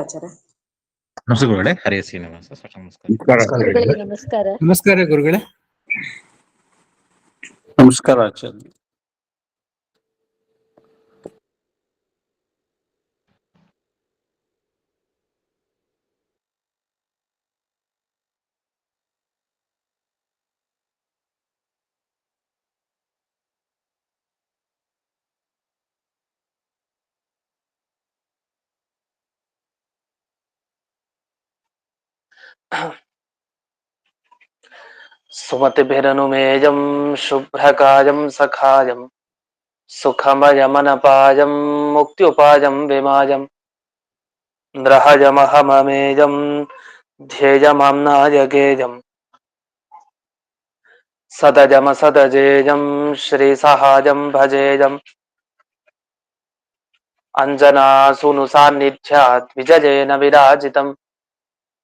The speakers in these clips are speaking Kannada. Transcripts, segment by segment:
ಆಚಾರ್ಯ. ನಮಸ್ಕಾರ ಗುರುಗಳೇ. ಹರೇ ಶ್ರೀನಿವಾಸ. ನಮಸ್ಕಾರ. ನಮಸ್ಕಾರ ಗುರುಗಳೇ. ನಮಸ್ಕಾರ ಆಚಾರ್ಯ. ಸುಮತಿಭಿರನುಮೇಯಂ ಶುಭ್ರಕಾಯಂ ಸಖಾಯಂ ಸುಖಮಯಮನಪಾಯಂ ಮುಕ್ತ್ಯುಪಾಯಂ ವಿಮಾಯಂ ನೃಹಯಮಹಮಮೇಯಂ ಧ್ಯೇಯಮಾಮ್ನಾಯಗೇಯಂ ಸದಜಮಸದಜೇಯಂ ಶ್ರೀಸಹಾಯಂ ಭಜೇಯಂ ಅಂಜನಾಸೂನು ಸಾನ್ನಿಧ್ಯಾತ್ ವಿಜಯೇನ ವಿರಾಜಿತಂ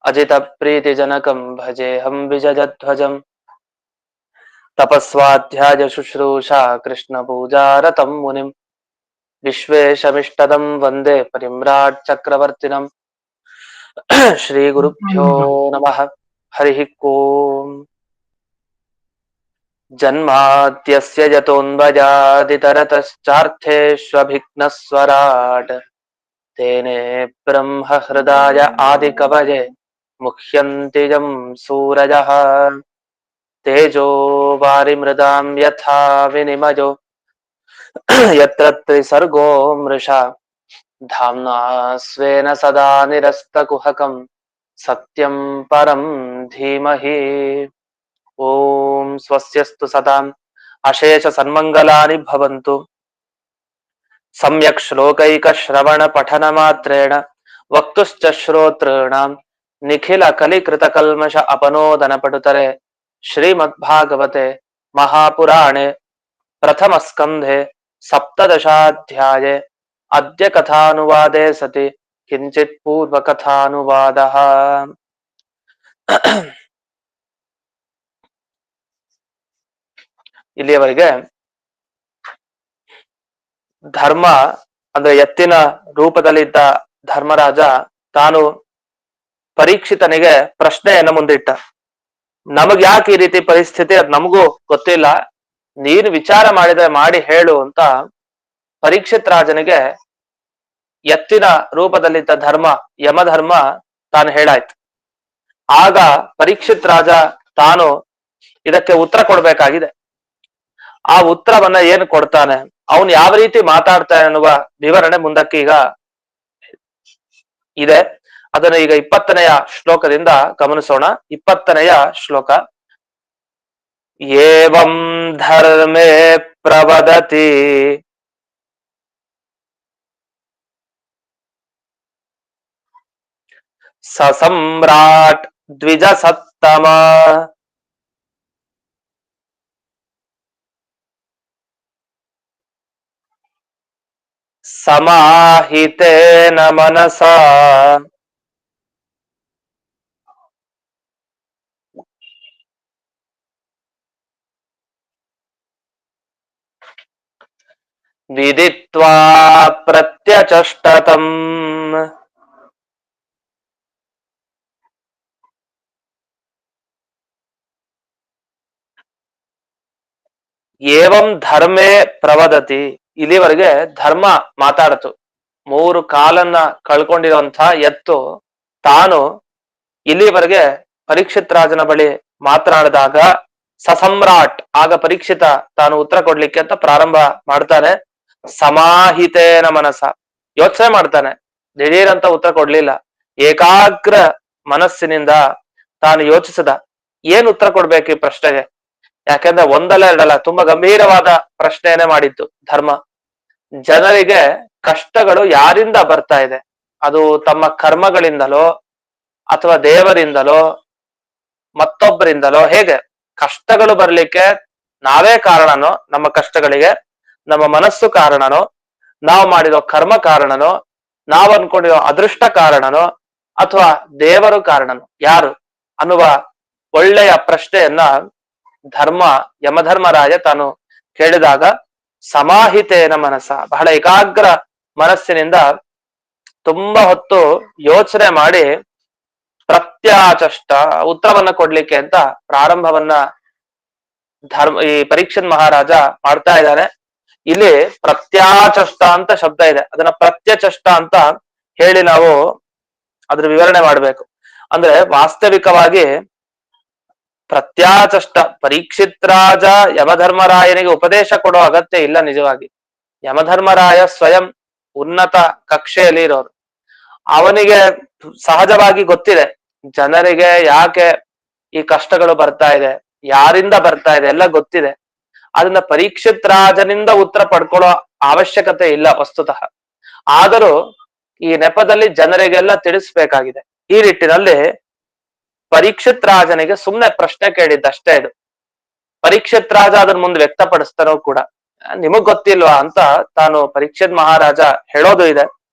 ಅಜಿತ ಪ್ರೀತಿಜನಕಂ ಭಜೇಹಂ ವಿಜಯಧ್ವಜಂ ತಪಸ್ವಾಧ್ಯಾಯ ಶುಶ್ರೂಷಾ ಕೃಷ್ಣ ಪೂಜಾರತಂ ಮುನಿಂ ವಿಶ್ವೇಶಮಿಷ್ಟದಂ ವಂದೇ ಪರಿಮ್ರಾಟ್ ಚಕ್ರವರ್ತಿನಂ. ಶ್ರೀ ಗುರುಭ್ಯೋ ನಮಃ. ಹರಿ ಓಂ. ಜನ್ಮಾದ್ಯಸ್ಯ ಯತೋನ್ವಯಾದಿತರತಶ್ಚಾರ್ಥೇಷ್ವಭಿಘ್ನಸ್ವರಾಟ್ ತೇನೇ ಬ್ರಹ್ಮ ಹೃದಯ ಆದಿಕವಯೇ ಮುಹ್ಯಂತಿ ಯಂ ಸೂರಯಃ. ತೇಜೋ ವಾರಿಮೃದಾಂ ಯಥಾ ವಿನಿಮಯೋ ಯತ್ರ ತ್ರಿಸರ್ಗೋ ಮೃಷಾ ಧಾಮ್ನಾ ಸ್ವೇನ ಸದಾ ನಿರಸ್ತಕುಹಕಂ ಸತ್ಯಂ ಪರಂ ಧೀಮಹಿ. ಓಂ ಸ್ವಸ್ಯಸ್ತು ಸದಾಂ ಅಶೇಷ ಸನ್ಮಂಗಲಾನಿ ಭವಂತು. ಸಮ್ಯಕ್ ಶ್ಲೋಕೈಕ ಶ್ರವಣ ಪಠನ ಮಾತ್ರೇಣ ವಕ್ತುಶ್ಚ ಶ್ರೋತॄಣಾಂ ನಿಖಿಲ ಕಲಿಕೃತ ಕಲ್ಮಷ ಅಪನೋದನ ಪಟುತರೆ ಶ್ರೀಮದ್ಭಾಗವತೆ ಮಹಾಪುರಾಣೆ ಪ್ರಥಮ ಸ್ಕಂಧೆ ಸಪ್ತದಶಾಧ್ಯಾಯೇ ಅದ್ಯ ಕಥಾನುವಾದೇ ಸತಿ ಕಿಂಚಿತ್ ಪೂರ್ವ ಕಥಾನುವಾದಃ. ಇಲ್ಲಿಯವರೆಗೆ ಧರ್ಮ ಅಂದ್ರೆ ಎತ್ತಿನ ರೂಪದಲ್ಲಿದ್ದ ಧರ್ಮರಾಜ ತಾನು ಪರೀಕ್ಷಿತನಿಗೆ ಪ್ರಶ್ನೆಯನ್ನು ಮುಂದಿಟ್ಟ. ನಮಗ್ ಯಾಕೆ ಈ ರೀತಿ ಪರಿಸ್ಥಿತಿ ಅದ್ ನಮಗೂ ಗೊತ್ತಿಲ್ಲ, ನೀನು ವಿಚಾರ ಮಾಡಿದ್ರೆ ಮಾಡಿ ಹೇಳು ಅಂತ ಪರೀಕ್ಷಿತ್ ರಾಜನಿಗೆ ಎತ್ತಿನ ರೂಪದಲ್ಲಿದ್ದ ಧರ್ಮ ಯಮಧರ್ಮ ತಾನು ಹೇಳಾಯ್ತು. ಆಗ ಪರೀಕ್ಷಿತ್ ರಾಜ ತಾನು ಇದಕ್ಕೆ ಉತ್ತರ ಕೊಡ್ಬೇಕಾಗಿದೆ. ಆ ಉತ್ತರವನ್ನ ಏನು ಕೊಡ್ತಾನೆ, ಅವನು ಯಾವ ರೀತಿ ಮಾತಾಡ್ತಾನೆ ಅನ್ನುವ ವಿವರಣೆ ಮುಂದಕ್ಕೆ ಈಗ ಇದೆ. ಅದನ್ನು ಈಗ 20ನೆಯ ಶ್ಲೋಕದಿಂದ ಗಮನಿಸೋಣ. 20ನೆಯ ಶ್ಲೋಕ. ಏವಂ ಧರ್ಮೇ ಪ್ರವದತಿ ಸಸಮ್ರಾಟ್ ದ್ವಿಜ ಸತ್ತಮ ಸಮಾಹಿತೇನ ಮನಸಾ ವಿದಿತ್ವಾ ಪ್ರತ್ಯಚಷ್ಟತಂ ಏವಂ ಧರ್ಮೇ ಪ್ರವದತಿ. ಇಲ್ಲಿವರೆಗೆ ಧರ್ಮ ಮಾತಾಡತು. 3 ಕಾಲನ್ನ ಕಳ್ಕೊಂಡಿರುವಂತ ಎತ್ತು ತಾನು ಇಲ್ಲಿವರೆಗೆ ಪರೀಕ್ಷಿತ್ ರಾಜನ ಬಳಿ ಮಾತನಾಡಿದಾಗ ಸಸಮ್ರಾಟ್, ಆಗ ಪರೀಕ್ಷಿತ ತಾನು ಉತ್ತರ ಕೊಡ್ಲಿಕ್ಕೆ ಅಂತ ಪ್ರಾರಂಭ ಮಾಡ್ತಾನೆ. ಸಮಾಹಿತೇನ ಮನಸ, ಯೋಚನೆ ಮಾಡ್ತಾನೆ, ದಿಢೀರಂತ ಉತ್ತರ ಕೊಡ್ಲಿಲ್ಲ. ಏಕಾಗ್ರ ಮನಸ್ಸಿನಿಂದ ತಾನು ಯೋಚಿಸಿದ, ಏನ್ ಉತ್ತರ ಕೊಡ್ಬೇಕು ಈ ಪ್ರಶ್ನೆಗೆ. ಯಾಕೆಂದ್ರೆ ಒಂದಲ್ಲ ಎರಡಲ್ಲ, ತುಂಬಾ ಗಂಭೀರವಾದ ಪ್ರಶ್ನೆಯನ್ನೇ ಮಾಡಿತ್ತು ಧರ್ಮ. ಜನರಿಗೆ ಕಷ್ಟಗಳು ಯಾರಿಂದ ಬರ್ತಾ ಇದೆ, ಅದು ತಮ್ಮ ಕರ್ಮಗಳಿಂದಲೋ ಅಥವಾ ದೇವರಿಂದಲೋ ಮತ್ತೊಬ್ಬರಿಂದಲೋ, ಹೇಗೆ ಕಷ್ಟಗಳು ಬರ್ಲಿಕ್ಕೆ ನಾವೇ ಕಾರಣನೋ, ನಮ್ಮ ಕಷ್ಟಗಳಿಗೆ ನಮ್ಮ ಮನಸ್ಸು ಕಾರಣನೋ, ನಾವು ಮಾಡಿರೋ ಕರ್ಮ ಕಾರಣನೋ, ನಾವು ಅನ್ಕೊಂಡಿರೋ ಅದೃಷ್ಟ ಕಾರಣನೋ, ಅಥವಾ ದೇವರು ಕಾರಣನೋ, ಯಾರು ಅನ್ನುವ ಒಳ್ಳೆಯ ಪ್ರಶ್ನೆಯನ್ನ ಯಮಧರ್ಮರಾಯ ತಾನು ಕೇಳಿದಾಗ ಸಮಾಹಿತೇನ ಮನಸ, ಬಹಳ ಏಕಾಗ್ರ ಮನಸ್ಸಿನಿಂದ ತುಂಬಾ ಹೊತ್ತು ಯೋಚನೆ ಮಾಡಿ ಪ್ರತ್ಯಾಚಷ್ಟ ಉತ್ತರವನ್ನ ಕೊಡ್ಲಿಕ್ಕೆ ಅಂತ ಪ್ರಾರಂಭವನ್ನ ಈ ಪರೀಕ್ಷನ್ ಮಹಾರಾಜ ಮಾಡ್ತಾ ಇದ್ದಾನೆ. ಇಲ್ಲಿ ಪ್ರತ್ಯಾಚಷ್ಟ ಅಂತ ಶಬ್ದ ಇದೆ, ಅದನ್ನ ಪ್ರತ್ಯಚಷ್ಟ ಅಂತ ಹೇಳಿ ನಾವು ಅದ್ರ ವಿವರಣೆ ಮಾಡ್ಬೇಕು. ಅಂದ್ರೆ ವಾಸ್ತವಿಕವಾಗಿ ಪ್ರತ್ಯಾಚಷ್ಟ ಪರೀಕ್ಷಿತ್ ರಾಜ ಯಮಧರ್ಮರಾಯನಿಗೆ ಉಪದೇಶ ಕೊಡೋ ಅಗತ್ಯ ಇಲ್ಲ. ನಿಜವಾಗಿ ಯಮಧರ್ಮರಾಯ ಸ್ವಯಂ ಉನ್ನತ ಕಕ್ಷೆಯಲ್ಲಿ ಇರೋರು. ಅವನಿಗೆ ಸಹಜವಾಗಿ ಗೊತ್ತಿದೆ ಜನರಿಗೆ ಯಾಕೆ ಈ ಕಷ್ಟಗಳು ಬರ್ತಾ ಇದೆ, ಯಾರಿಂದ ಬರ್ತಾ ಇದೆ ಎಲ್ಲ ಗೊತ್ತಿದೆ. ಅದನ್ನ ಪರೀಕ್ಷಿತ್ ರಾಜನಿಂದ ಉತ್ತರ ಪಡ್ಕೊಳ್ಳೋ ಅವಶ್ಯಕತೆ ಇಲ್ಲ ವಸ್ತುತಃ. ಆದರೂ ಈ ನೆಪದಲ್ಲಿ ಜನರಿಗೆಲ್ಲ ತಿಳಿಸ್ಬೇಕಾಗಿದೆ. ಈ ನಿಟ್ಟಿನಲ್ಲಿ ಪರೀಕ್ಷಿತ್ ರಾಜನಿಗೆ ಸುಮ್ನೆ ಪ್ರಶ್ನೆ ಕೇಳಿದ್ದಷ್ಟೇ ಇದು. ಪರೀಕ್ಷಿತ್ ರಾಜ ಅದನ್ನ ಮುಂದೆ ವ್ಯಕ್ತಪಡಿಸ್ತಾನೋ ಕೂಡ. ನಿಮಗ್ ಗೊತ್ತಿಲ್ವಾ ಅಂತ ತಾನು ಪರೀಕ್ಷಿತ್ ಮಹಾರಾಜ ಹೇಳೋದು ಇದೆ.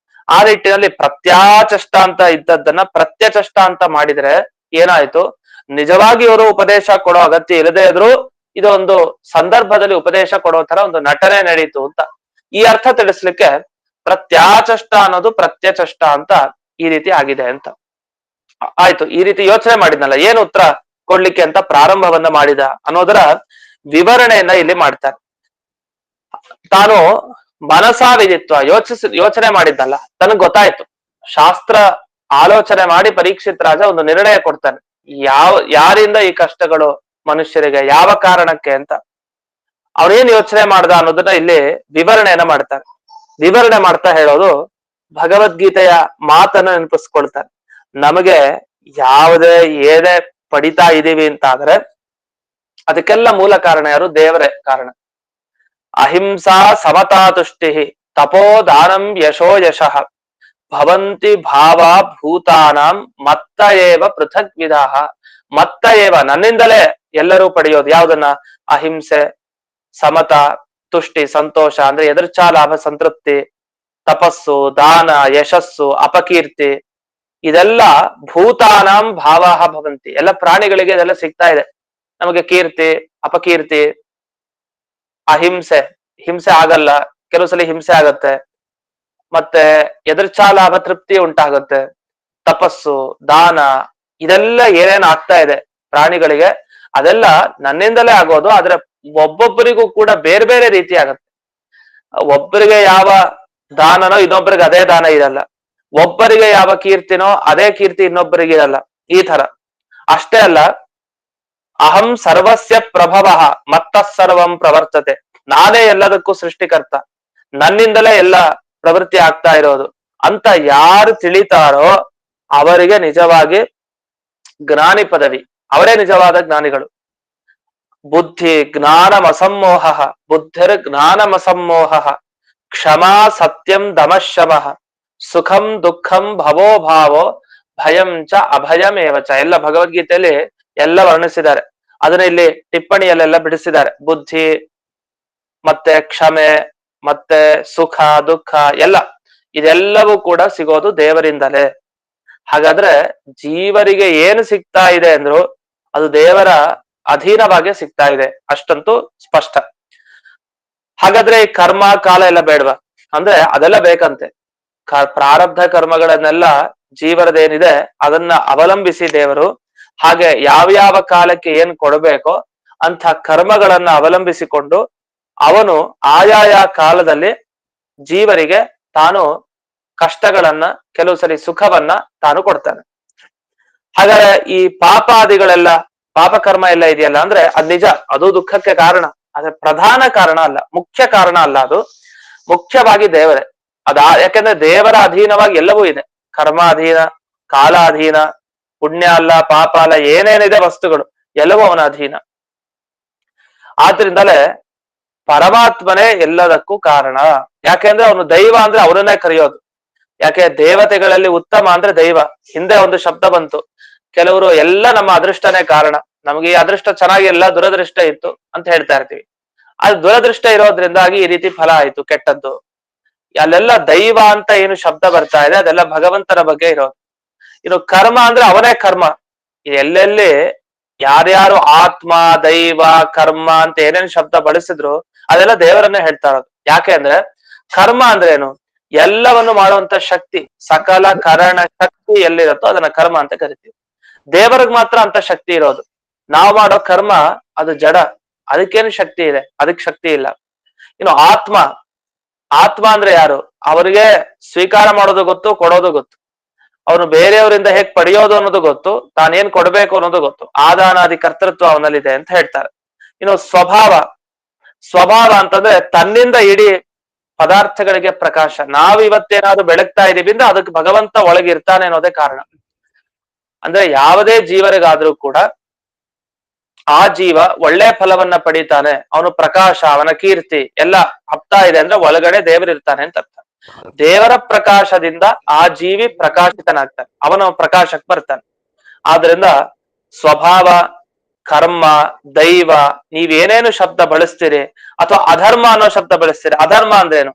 ಆ ನಿಟ್ಟಿನಲ್ಲಿ ಪ್ರತ್ಯಾಚಷ್ಟ ಅಂತ ಇದ್ದದ್ದನ್ನ ಪ್ರತ್ಯಚಷ್ಟ ಅಂತ ಮಾಡಿದ್ರೆ ಏನಾಯ್ತು, ನಿಜವಾಗಿ ಇವರು ಉಪದೇಶ ಕೊಡೋ ಅಗತ್ಯ ಇಲ್ಲದೆ ಇದ್ರು ಇದೊಂದು ಸಂದರ್ಭದಲ್ಲಿ ಉಪದೇಶ ಕೊಡೋ ತರ ಒಂದು ನಟನೆ ನಡೀತು ಅಂತ ಈ ಅರ್ಥ ತಿಳಿಸ್ಲಿಕ್ಕೆ ಪ್ರತ್ಯಾಚಷ್ಟ ಅನ್ನೋದು ಪ್ರತ್ಯಚಷ್ಟ ಅಂತ ಈ ರೀತಿ ಆಗಿದೆ ಅಂತ ಆಯ್ತು. ಈ ರೀತಿ ಯೋಚನೆ ಮಾಡಿದ್ನಲ್ಲ, ಏನು ಉತ್ತರ ಕೊಡ್ಲಿಕ್ಕೆ ಅಂತ ಪ್ರಾರಂಭವನ್ನ ಮಾಡಿದ ಅನ್ನೋದರ ವಿವರಣೆಯನ್ನ ಇಲ್ಲಿ ಮಾಡ್ತಾರೆ. ತಾನು ಮನಸಾವಿದಿತ್ವ ಯೋಚನೆ ಮಾಡಿದ್ನಲ್ಲ, ತನಗ್ ಗೊತ್ತಾಯ್ತು. ಶಾಸ್ತ್ರ ಆಲೋಚನೆ ಮಾಡಿ ಪರೀಕ್ಷಿತ್ ರಾಜ ಒಂದು ನಿರ್ಣಯ ಕೊಡ್ತಾನೆ, ಯಾರಿಂದ ಈ ಕಷ್ಟಗಳು ಮನುಷ್ಯರಿಗೆ, ಯಾವ ಕಾರಣಕ್ಕೆ ಅಂತ. ಅವನೇನ್ ಯೋಚನೆ ಮಾಡ್ದ ಅನ್ನೋದನ್ನ ಇಲ್ಲಿ ವಿವರಣೆಯನ್ನ ಮಾಡ್ತಾರೆ. ವಿವರಣೆ ಮಾಡ್ತಾ ಹೇಳೋದು ಭಗವದ್ಗೀತೆಯ ಮಾತನ್ನ ನೆನಪಿಸ್ಕೊಳ್ತಾರೆ. ನಮಗೆ ಯಾವುದೇ ಏನೇ ಪಡಿತಾ ಇದೀವಿ ಅಂತ ಆದ್ರೆ ಅದಕ್ಕೆಲ್ಲ ಮೂಲ ಕಾರಣ ಯಾರು? ದೇವರೇ ಕಾರಣ. ಅಹಿಂಸಾ ಸಮತಾ ತುಷ್ಟಿ ತಪೋ ದಾನಂ ಯಶೋ ಯಶಃ ಭವಂತಿ ಭಾವ ಭೂತಾನಾಂ ಮತ್ತ ಏವ ಪೃಥಕ್ ವಿಧಾಹ. ಮತ್ತ ಏವ ನನ್ನಿಂದಲೇ ಎಲ್ಲರೂ ಪಡೆಯೋದು ಯಾವುದನ್ನ? ಅಹಿಂಸೆ, ಸಮತ, ತುಷ್ಟಿ ಸಂತೋಷ ಅಂದ್ರೆ ಎದುರ್ಚಾ ಲಾಭ ಸಂತೃಪ್ತಿ, ತಪಸ್ಸು, ದಾನ, ಯಶಸ್ಸು, ಅಪಕೀರ್ತಿ, ಇದೆಲ್ಲ ಭೂತಾನಾಂ ಭಾವಾಹ ಭವಂತಿ. ಎಲ್ಲ ಪ್ರಾಣಿಗಳಿಗೆ ಇದೆಲ್ಲ ಸಿಗ್ತಾ ಇದೆ. ನಮಗೆ ಕೀರ್ತಿ, ಅಪಕೀರ್ತಿ, ಅಹಿಂಸೆ, ಹಿಂಸೆ ಆಗಲ್ಲ, ಕೆಲವು ಸಲ ಹಿಂಸೆ ಆಗತ್ತೆ, ಮತ್ತೆ ಎದುರ್ಚಾ ಲಾಭ ತೃಪ್ತಿ ಉಂಟಾಗುತ್ತೆ, ತಪಸ್ಸು, ದಾನ, ಇದೆಲ್ಲ ಏನೇನ್ ಆಗ್ತಾ ಇದೆ ಪ್ರಾಣಿಗಳಿಗೆ ಅದೆಲ್ಲ ನನ್ನಿಂದಲೇ ಆಗೋದು. ಆದ್ರೆ ಒಬ್ಬೊಬ್ಬರಿಗೂ ಕೂಡ ಬೇರೆ ಬೇರೆ ರೀತಿ ಆಗತ್ತೆ. ಒಬ್ಬರಿಗೆ ಯಾವ ದಾನನೋ ಇನ್ನೊಬ್ಬರಿಗೆ ಅದೇ ದಾನ ಇರಲ್ಲ, ಒಬ್ಬರಿಗೆ ಯಾವ ಕೀರ್ತಿನೋ ಅದೇ ಕೀರ್ತಿ ಇನ್ನೊಬ್ಬರಿಗೆ ಇರಲ್ಲ. ಈ ತರ ಅಷ್ಟೇ ಅಲ್ಲ, ಅಹಂ ಸರ್ವಸ್ಯ ಪ್ರಭವ ಮತ್ತಃ ಸರ್ವಂ ಪ್ರವರ್ತತೆ. ನಾನೇ ಎಲ್ಲದಕ್ಕೂ ಸೃಷ್ಟಿಕರ್ತ, ನನ್ನಿಂದಲೇ ಎಲ್ಲ ಪ್ರವೃತ್ತಿ ಆಗ್ತಾ ಇರೋದು ಅಂತ ಯಾರು ತಿಳಿತಾರೋ ಅವರಿಗೆ ನಿಜವಾಗಿ ಜ್ಞಾನಿ ಪದವಿ, ಅವರೇ ನಿಜವಾದ ಜ್ಞಾನಿಗಳು. ಬುದ್ಧಿ ಜ್ಞಾನಮಸಮ್ಮೋಹ ಬುದ್ಧಿರ್ ಜ್ಞಾನಮಸಮ್ಮೋಹ ಕ್ಷಮಾ ಸತ್ಯಂ ದಮಶಮಃ ಸುಖಂ ದುಃಖಂ ಭವೋ ಭಾವೋ ಭಯಂ ಚ ಅಭಯಮೇವ ಚ. ಎಲ್ಲ ಭಗವದ್ಗೀತೆಯಲ್ಲಿ ಎಲ್ಲ ವರ್ಣಿಸಿದ್ದಾರೆ. ಅದನ್ನ ಇಲ್ಲಿ ಟಿಪ್ಪಣಿಯಲ್ಲೆಲ್ಲ ಬಿಡಿಸಿದ್ದಾರೆ. ಬುದ್ಧಿ ಮತ್ತೆ ಕ್ಷಮೆ ಮತ್ತೆ ಸುಖ ದುಃಖ ಎಲ್ಲ ಇದೆಲ್ಲವೂ ಕೂಡ ಸಿಗೋದು ದೇವರಿಂದಲೇ. ಹಾಗಾದ್ರೆ ಜೀವರಿಗೆ ಏನು ಸಿಗ್ತಾ ಇದೆ ಅಂದ್ರು ಅದು ದೇವರ ಅಧೀನವಾಗಿ ಸಿಗ್ತಾ ಇದೆ, ಅಷ್ಟಂತೂ ಸ್ಪಷ್ಟ. ಹಾಗಾದ್ರೆ ಈ ಕರ್ಮ ಕಾಲ ಎಲ್ಲ ಬೇಡವಾ ಅಂದ್ರೆ ಅದೆಲ್ಲ ಬೇಕಂತೆ. ಪ್ರಾರಬ್ಧ ಕರ್ಮಗಳನ್ನೆಲ್ಲ ಜೀವರದೇನಿದೆ ಅದನ್ನ ಅವಲಂಬಿಸಿ ದೇವರು ಹಾಗೆ ಯಾವ ಕಾಲಕ್ಕೆ ಏನ್ ಕೊಡಬೇಕೋ ಅಂತ ಕರ್ಮಗಳನ್ನ ಅವಲಂಬಿಸಿಕೊಂಡು ಅವನು ಆಯಾಯ ಕಾಲದಲ್ಲಿ ಜೀವರಿಗೆ ತಾನು ಕಷ್ಟಗಳನ್ನ, ಕೆಲವು ಸರಿ ಸುಖವನ್ನ ತಾನು ಕೊಡ್ತಾನೆ. ಹಾಗಾದ್ರೆ ಈ ಪಾಪಾದಿಗಳೆಲ್ಲ, ಪಾಪಕರ್ಮ ಎಲ್ಲ ಇದೆಯಲ್ಲ ಅಂದ್ರೆ ಅದ್ ನಿಜ, ಅದು ದುಃಖಕ್ಕೆ ಕಾರಣ. ಆದ್ರೆ ಪ್ರಧಾನ ಕಾರಣ ಅಲ್ಲ, ಮುಖ್ಯ ಕಾರಣ ಅಲ್ಲ. ಅದು ಮುಖ್ಯವಾಗಿ ದೇವರೇ. ಯಾಕೆಂದ್ರೆ ದೇವರ ಅಧೀನವಾಗಿ ಎಲ್ಲವೂ ಇದೆ. ಕರ್ಮ ಅಧೀನ, ಕಾಲ ಅಧೀನ, ಪುಣ್ಯ ಅಲ್ಲ ಪಾಪ ಅಲ್ಲ, ಏನೇನಿದೆ ವಸ್ತುಗಳು ಎಲ್ಲವೂ ಅವನ ಅಧೀನ. ಆದ್ರಿಂದಲೇ ಪರಮಾತ್ಮನೇ ಎಲ್ಲದಕ್ಕೂ ಕಾರಣ. ಯಾಕೆಂದ್ರೆ ಅವನು ದೈವ ಅಂದ್ರೆ ಅವರನ್ನೇ ಕರೆಯೋದು. ಯಾಕೆ ದೇವತೆಗಳಲ್ಲಿ ಉತ್ತಮ ಅಂದ್ರೆ ದೈವ. ಹಿಂದೆ ಒಂದು ಶಬ್ದ ಬಂತು, ಕೆಲವರು ಎಲ್ಲ ನಮ್ಮ ಅದೃಷ್ಟನೇ ಕಾರಣ, ನಮಗೆ ಈ ಅದೃಷ್ಟ ಚೆನ್ನಾಗಿಲ್ಲ ದುರದೃಷ್ಟ ಇತ್ತು ಅಂತ ಹೇಳ್ತಾ ಇರ್ತೀವಿ. ಅದು ದುರದೃಷ್ಟ ಇರೋದ್ರಿಂದಾಗಿ ಈ ರೀತಿ ಫಲ ಆಯ್ತು ಕೆಟ್ಟದ್ದು. ಅಲ್ಲೆಲ್ಲ ದೈವ ಅಂತ ಏನು ಶಬ್ದ ಬರ್ತಾ ಇದೆ ಅದೆಲ್ಲ ಭಗವಂತನ ಬಗ್ಗೆ ಇರೋದು. ಇನ್ನು ಕರ್ಮ ಅಂದ್ರೆ ಅವನೇ ಕರ್ಮ. ಎಲ್ಲೆಲ್ಲಿ ಯಾರ್ಯಾರು ಆತ್ಮ, ದೈವ, ಕರ್ಮ ಅಂತ ಏನೇನು ಶಬ್ದ ಬಳಸಿದ್ರು ಅದೆಲ್ಲ ದೇವರನ್ನೇ ಹೇಳ್ತಾ ಇರೋದು. ಯಾಕೆ ಅಂದ್ರೆ ಕರ್ಮ ಅಂದ್ರೆ ಏನು? ಎಲ್ಲವನ್ನು ಮಾಡುವಂತ ಶಕ್ತಿ, ಸಕಲ ಕರಣ ಶಕ್ತಿ ಎಲ್ಲಿರುತ್ತೋ ಅದನ್ನ ಕರ್ಮ ಅಂತ ಕರಿತೀವಿ. ದೇವರಿಗೆ ಮಾತ್ರ ಅಂತ ಶಕ್ತಿ ಇರೋದು. ನಾವು ಮಾಡೋ ಕರ್ಮ ಅದು ಜಡ, ಅದಕ್ಕೇನು ಶಕ್ತಿ ಇದೆ? ಅದಕ್ಕೆ ಶಕ್ತಿ ಇಲ್ಲ. ಇನ್ನು ಆತ್ಮ, ಆತ್ಮ ಅಂದ್ರೆ ಯಾರು? ಅವರಿಗೆ ಸ್ವೀಕಾರ ಮಾಡೋದು ಗೊತ್ತು, ಕೊಡೋದು ಗೊತ್ತು. ಅವನು ಬೇರೆಯವರಿಂದ ಹೇಗ್ ಪಡೆಯೋದು ಅನ್ನೋದು ಗೊತ್ತು, ತಾನೇನ್ ಕೊಡ್ಬೇಕು ಅನ್ನೋದು ಗೊತ್ತು. ಆದಾನಾದಿ ಕರ್ತೃತ್ವ ಅವನಲ್ಲಿದೆ ಅಂತ ಹೇಳ್ತಾರೆ. ಇನ್ನು ಸ್ವಭಾವ, ಸ್ವಭಾವ ಅಂತಂದ್ರೆ ತನ್ನಿಂದ ಇಡೀ ಪದಾರ್ಥಗಳಿಗೆ ಪ್ರಕಾಶ. ನಾವು ಇವತ್ತೇನಾದ್ರು ಬೆಳಗ್ತಾ ಇದೀವಿ ಅಂದ್ರೆ ಅದಕ್ಕೆ ಭಗವಂತ ಒಳಗಿರ್ತಾನೆ ಅನ್ನೋದೇ ಕಾರಣ. ಅಂದ್ರೆ ಯಾವುದೇ ಜೀವರಿಗಾದ್ರೂ ಕೂಡ ಆ ಜೀವ ಒಳ್ಳೆ ಫಲವನ್ನ ಪಡಿತಾನೆ, ಅವನು ಪ್ರಕಾಶ, ಅವನ ಕೀರ್ತಿ ಎಲ್ಲ ಹಬ್ತಾ ಇದೆ ಅಂದ್ರೆ ಒಳಗಡೆ ದೇವರಿರ್ತಾನೆ ಅಂತ ಅರ್ಥ. ದೇವರ ಪ್ರಕಾಶದಿಂದ ಆ ಜೀವಿ ಪ್ರಕಾಶಿತನಾಗ್ತಾನೆ, ಅವನ ಪ್ರಕಾಶಕ್ಕೆ ಬರ್ತಾನೆ. ಆದ್ರಿಂದ ಸ್ವಭಾವ, ಕರ್ಮ, ದೈವ, ನೀವೇನೇನು ಶಬ್ದ ಬಳಸ್ತೀರಿ, ಅಥವಾ ಅಧರ್ಮ ಅನ್ನೋ ಶಬ್ದ ಬಳಸ್ತೀರಿ. ಅಧರ್ಮ ಅಂದ್ರೇನು?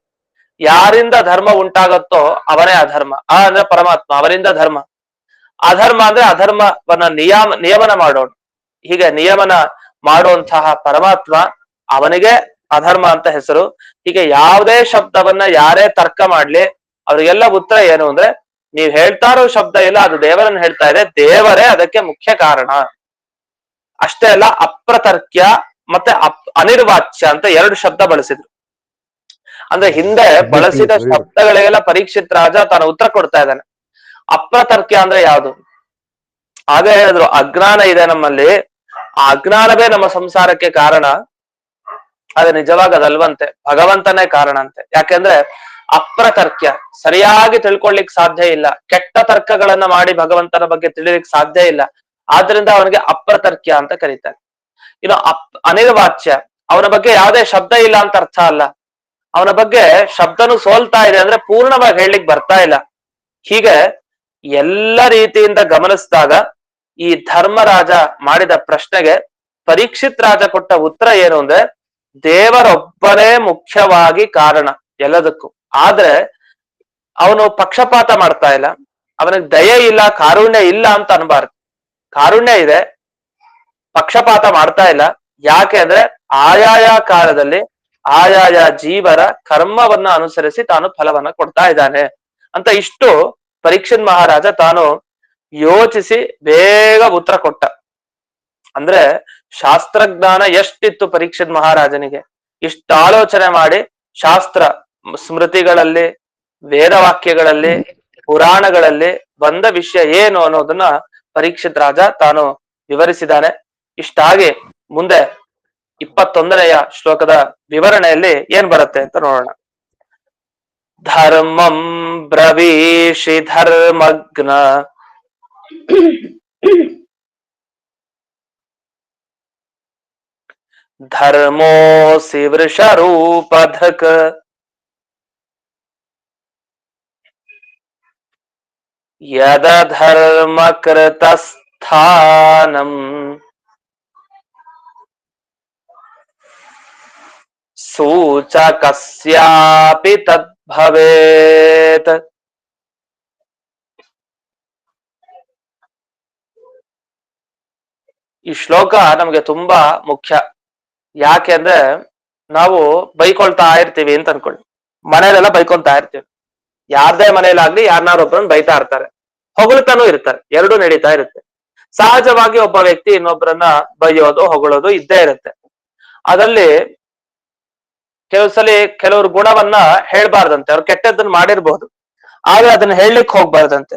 ಯಾರಿಂದ ಧರ್ಮ ಉಂಟಾಗತ್ತೋ ಅವನೇ ಅಧರ್ಮ. ಅಂದ್ರೆ ಪರಮಾತ್ಮ, ಅವರಿಂದ ಧರ್ಮ. ಅಧರ್ಮ ಅಂದ್ರೆ ಅಧರ್ಮವನ್ನ ನಿಯಮನ ಮಾಡೋಣ. ಹೀಗೆ ನಿಯಮನ ಮಾಡುವಂತಹ ಪರಮಾತ್ಮ, ಅವನಿಗೆ ಅಧರ್ಮ ಅಂತ ಹೆಸರು. ಹೀಗೆ ಯಾವುದೇ ಶಬ್ದವನ್ನ ಯಾರೇ ತರ್ಕ ಮಾಡ್ಲಿ, ಅವ್ರಿಗೆಲ್ಲ ಉತ್ತರ ಏನು ಅಂದ್ರೆ, ನೀವ್ ಹೇಳ್ತಾ ಇರೋ ಶಬ್ದ ಇಲ್ಲ, ಅದು ದೇವರನ್ನ ಹೇಳ್ತಾ ಇದೆ, ದೇವರೇ ಅದಕ್ಕೆ ಮುಖ್ಯ ಕಾರಣ. ಅಷ್ಟೇ ಅಲ್ಲ, ಅಪ್ರತರ್ಕ್ಯ ಮತ್ತೆ ಅನಿರ್ವಾಚ್ಯ ಅಂತ ಎರಡು ಶಬ್ದ ಬಳಸಿದ್ರು. ಅಂದ್ರೆ ಹಿಂದೆ ಬಳಸಿದ ಶಬ್ದಗಳಿಗೆಲ್ಲ ಪರೀಕ್ಷಿತ್ ರಾಜ ತಾನು ಉತ್ತರ ಕೊಡ್ತಾ ಇದ್ದಾನೆ. ಅಪ್ರತರ್ಕ್ಯ ಅಂದ್ರೆ ಯಾವುದು? ಹಾಗೆ ಹೇಳಿದ್ರು, ಅಜ್ಞಾನ ಇದೆ ನಮ್ಮಲ್ಲಿ, ಆ ಅಜ್ಞಾನವೇ ನಮ್ಮ ಸಂಸಾರಕ್ಕೆ ಕಾರಣ. ಅದು ನಿಜವಾಗಿ ಅದಲ್ವಂತೆ, ಭಗವಂತನೇ ಕಾರಣ ಅಂತೆ. ಯಾಕೆಂದ್ರೆ ಅಪ್ರತರ್ಕ್ಯ, ಸರಿಯಾಗಿ ತಿಳ್ಕೊಳ್ಳಿಕ್ ಸಾಧ್ಯ ಇಲ್ಲ. ಕೆಟ್ಟ ತರ್ಕಗಳನ್ನ ಮಾಡಿ ಭಗವಂತನ ಬಗ್ಗೆ ತಿಳಿಲಿಕ್ ಸಾಧ್ಯ ಇಲ್ಲ. ಆದ್ರಿಂದ ಅವನಿಗೆ ಅಪ್ರತರ್ಕ್ಯ ಅಂತ ಕರೀತಾರೆ. ಇನ್ನು ಅನಿರ್ವಾಚ್ಯ, ಅವನ ಬಗ್ಗೆ ಯಾವುದೇ ಶಬ್ದ ಇಲ್ಲ ಅಂತ ಅರ್ಥ ಅಲ್ಲ. ಅವನ ಬಗ್ಗೆ ಶಬ್ದನು ಸೋಲ್ತಾ ಇದೆ ಅಂದ್ರೆ ಪೂರ್ಣವಾಗಿ ಹೇಳಲಿಕ್ ಬರ್ತಾ ಇಲ್ಲ. ಹೀಗೆ ಎಲ್ಲ ರೀತಿಯಿಂದ ಗಮನಿಸಿದಾಗ ಈ ಧರ್ಮರಾಜ ಮಾಡಿದ ಪ್ರಶ್ನೆಗೆ ಪರೀಕ್ಷಿತ್ ರಾಜ ಕೊಟ್ಟ ಉತ್ತರ ಏನು ಅಂದ್ರೆ, ದೇವರೊಬ್ಬನೇ ಮುಖ್ಯವಾಗಿ ಕಾರಣ ಎಲ್ಲದಕ್ಕೂ. ಆದ್ರೆ ಅವನು ಪಕ್ಷಪಾತ ಮಾಡ್ತಾ ಇಲ್ಲ, ಅವನಿಗೆ ದಯೆ ಇಲ್ಲ, ಕಾರುಣ್ಯ ಇಲ್ಲ ಅಂತ ಅನ್ಬಾರ್ದು. ಕಾರುಣ್ಯ ಇದೆ, ಪಕ್ಷಪಾತ ಮಾಡ್ತಾ ಇಲ್ಲ. ಯಾಕೆ ಅಂದ್ರೆ ಆಯಾಯ ಕಾಲದಲ್ಲಿ ಆಯಾಯ ಜೀವರ ಕರ್ಮವನ್ನ ಅನುಸರಿಸಿ ತಾನು ಫಲವನ್ನ ಕೊಡ್ತಾ ಇದ್ದಾನೆ ಅಂತ ಇಷ್ಟು ಪರೀಕ್ಷಿತ್ ಮಹಾರಾಜ ತಾನು ಯೋಚಿಸಿ ಬೇಗ ಉತ್ತರ ಕೊಟ್ಟ. ಅಂದ್ರೆ ಶಾಸ್ತ್ರಜ್ಞಾನ ಎಷ್ಟಿತ್ತು ಪರೀಕ್ಷಿತ್ ಮಹಾರಾಜನಿಗೆ. ಇಷ್ಟ ಆಲೋಚನೆ ಮಾಡಿ ಶಾಸ್ತ್ರ ಸ್ಮೃತಿಗಳಲ್ಲಿ, ವೇದವಾಕ್ಯಗಳಲ್ಲಿ, ಪುರಾಣಗಳಲ್ಲಿ ಬಂದ ವಿಷಯ ಏನು ಅನ್ನೋದನ್ನ ಪರೀಕ್ಷಿತ್ ರಾಜ ತಾನು ವಿವರಿಸಿದ್ದಾನೆ. ಇಷ್ಟಾಗಿ ಮುಂದೆ 21ನೆಯ ಶ್ಲೋಕದ ವಿವರಣೆಯಲ್ಲಿ ಏನ್ ಬರುತ್ತೆ ಅಂತ ನೋಡೋಣ. ಧರ್ಮಂ ಬ್ರವೀಷಿ ಧರ್ಮಗ್ನ ಧರ್ಮೋಸಿ ವೃಷರೂಪಧಕ್ ಯದ ಧರ್ಮ ಕೃತಸ್ಥಾನಂ ಸೂಚಕಸ್ಯಾಪಿ ತದ್ಭವೇತ್. ಈ ಶ್ಲೋಕ ನಮ್ಗೆ ತುಂಬಾ ಮುಖ್ಯ. ಯಾಕೆ ಅಂದ್ರೆ ನಾವು ಬೈಕೊಳ್ತಾ ಇರ್ತೀವಿ ಅಂತ ಅನ್ಕೊಳ್ಳಿ, ಮನೇಲೆಲ್ಲ ಬೈಕೊಂತಾ ಇರ್ತೀವಿ. ಯಾರ್ದೇ ಮನೇಲಾಗ್ಲಿ ಯಾರನ್ನಾರೊಬ್ಬರನ್ನ ಬೈತಾ ಇರ್ತಾರೆ, ಹೊಗಳ್ತಾನೂ ಇರ್ತಾರೆ, ಎರಡೂ ನಡೀತಾ ಇರುತ್ತೆ. ಸಹಜವಾಗಿ ಒಬ್ಬ ವ್ಯಕ್ತಿ ಇನ್ನೊಬ್ಬರನ್ನ ಬೈಯೋದು ಹೊಗಳೋದು ಇದ್ದೇ ಇರುತ್ತೆ. ಅದರಲ್ಲಿ ಕೆಲವು ಸಲ ಕೆಲವ್ರ ಗುಣವನ್ನ ಹೇಳ್ಬಾರ್ದಂತೆ, ಅವ್ರು ಕೆಟ್ಟದ್ದನ್ನ ಮಾಡಿರ್ಬಹುದು, ಆದ್ರೆ ಅದನ್ನ ಹೇಳಲಿಕ್ಕೆ ಹೋಗ್ಬಾರ್ದಂತೆ.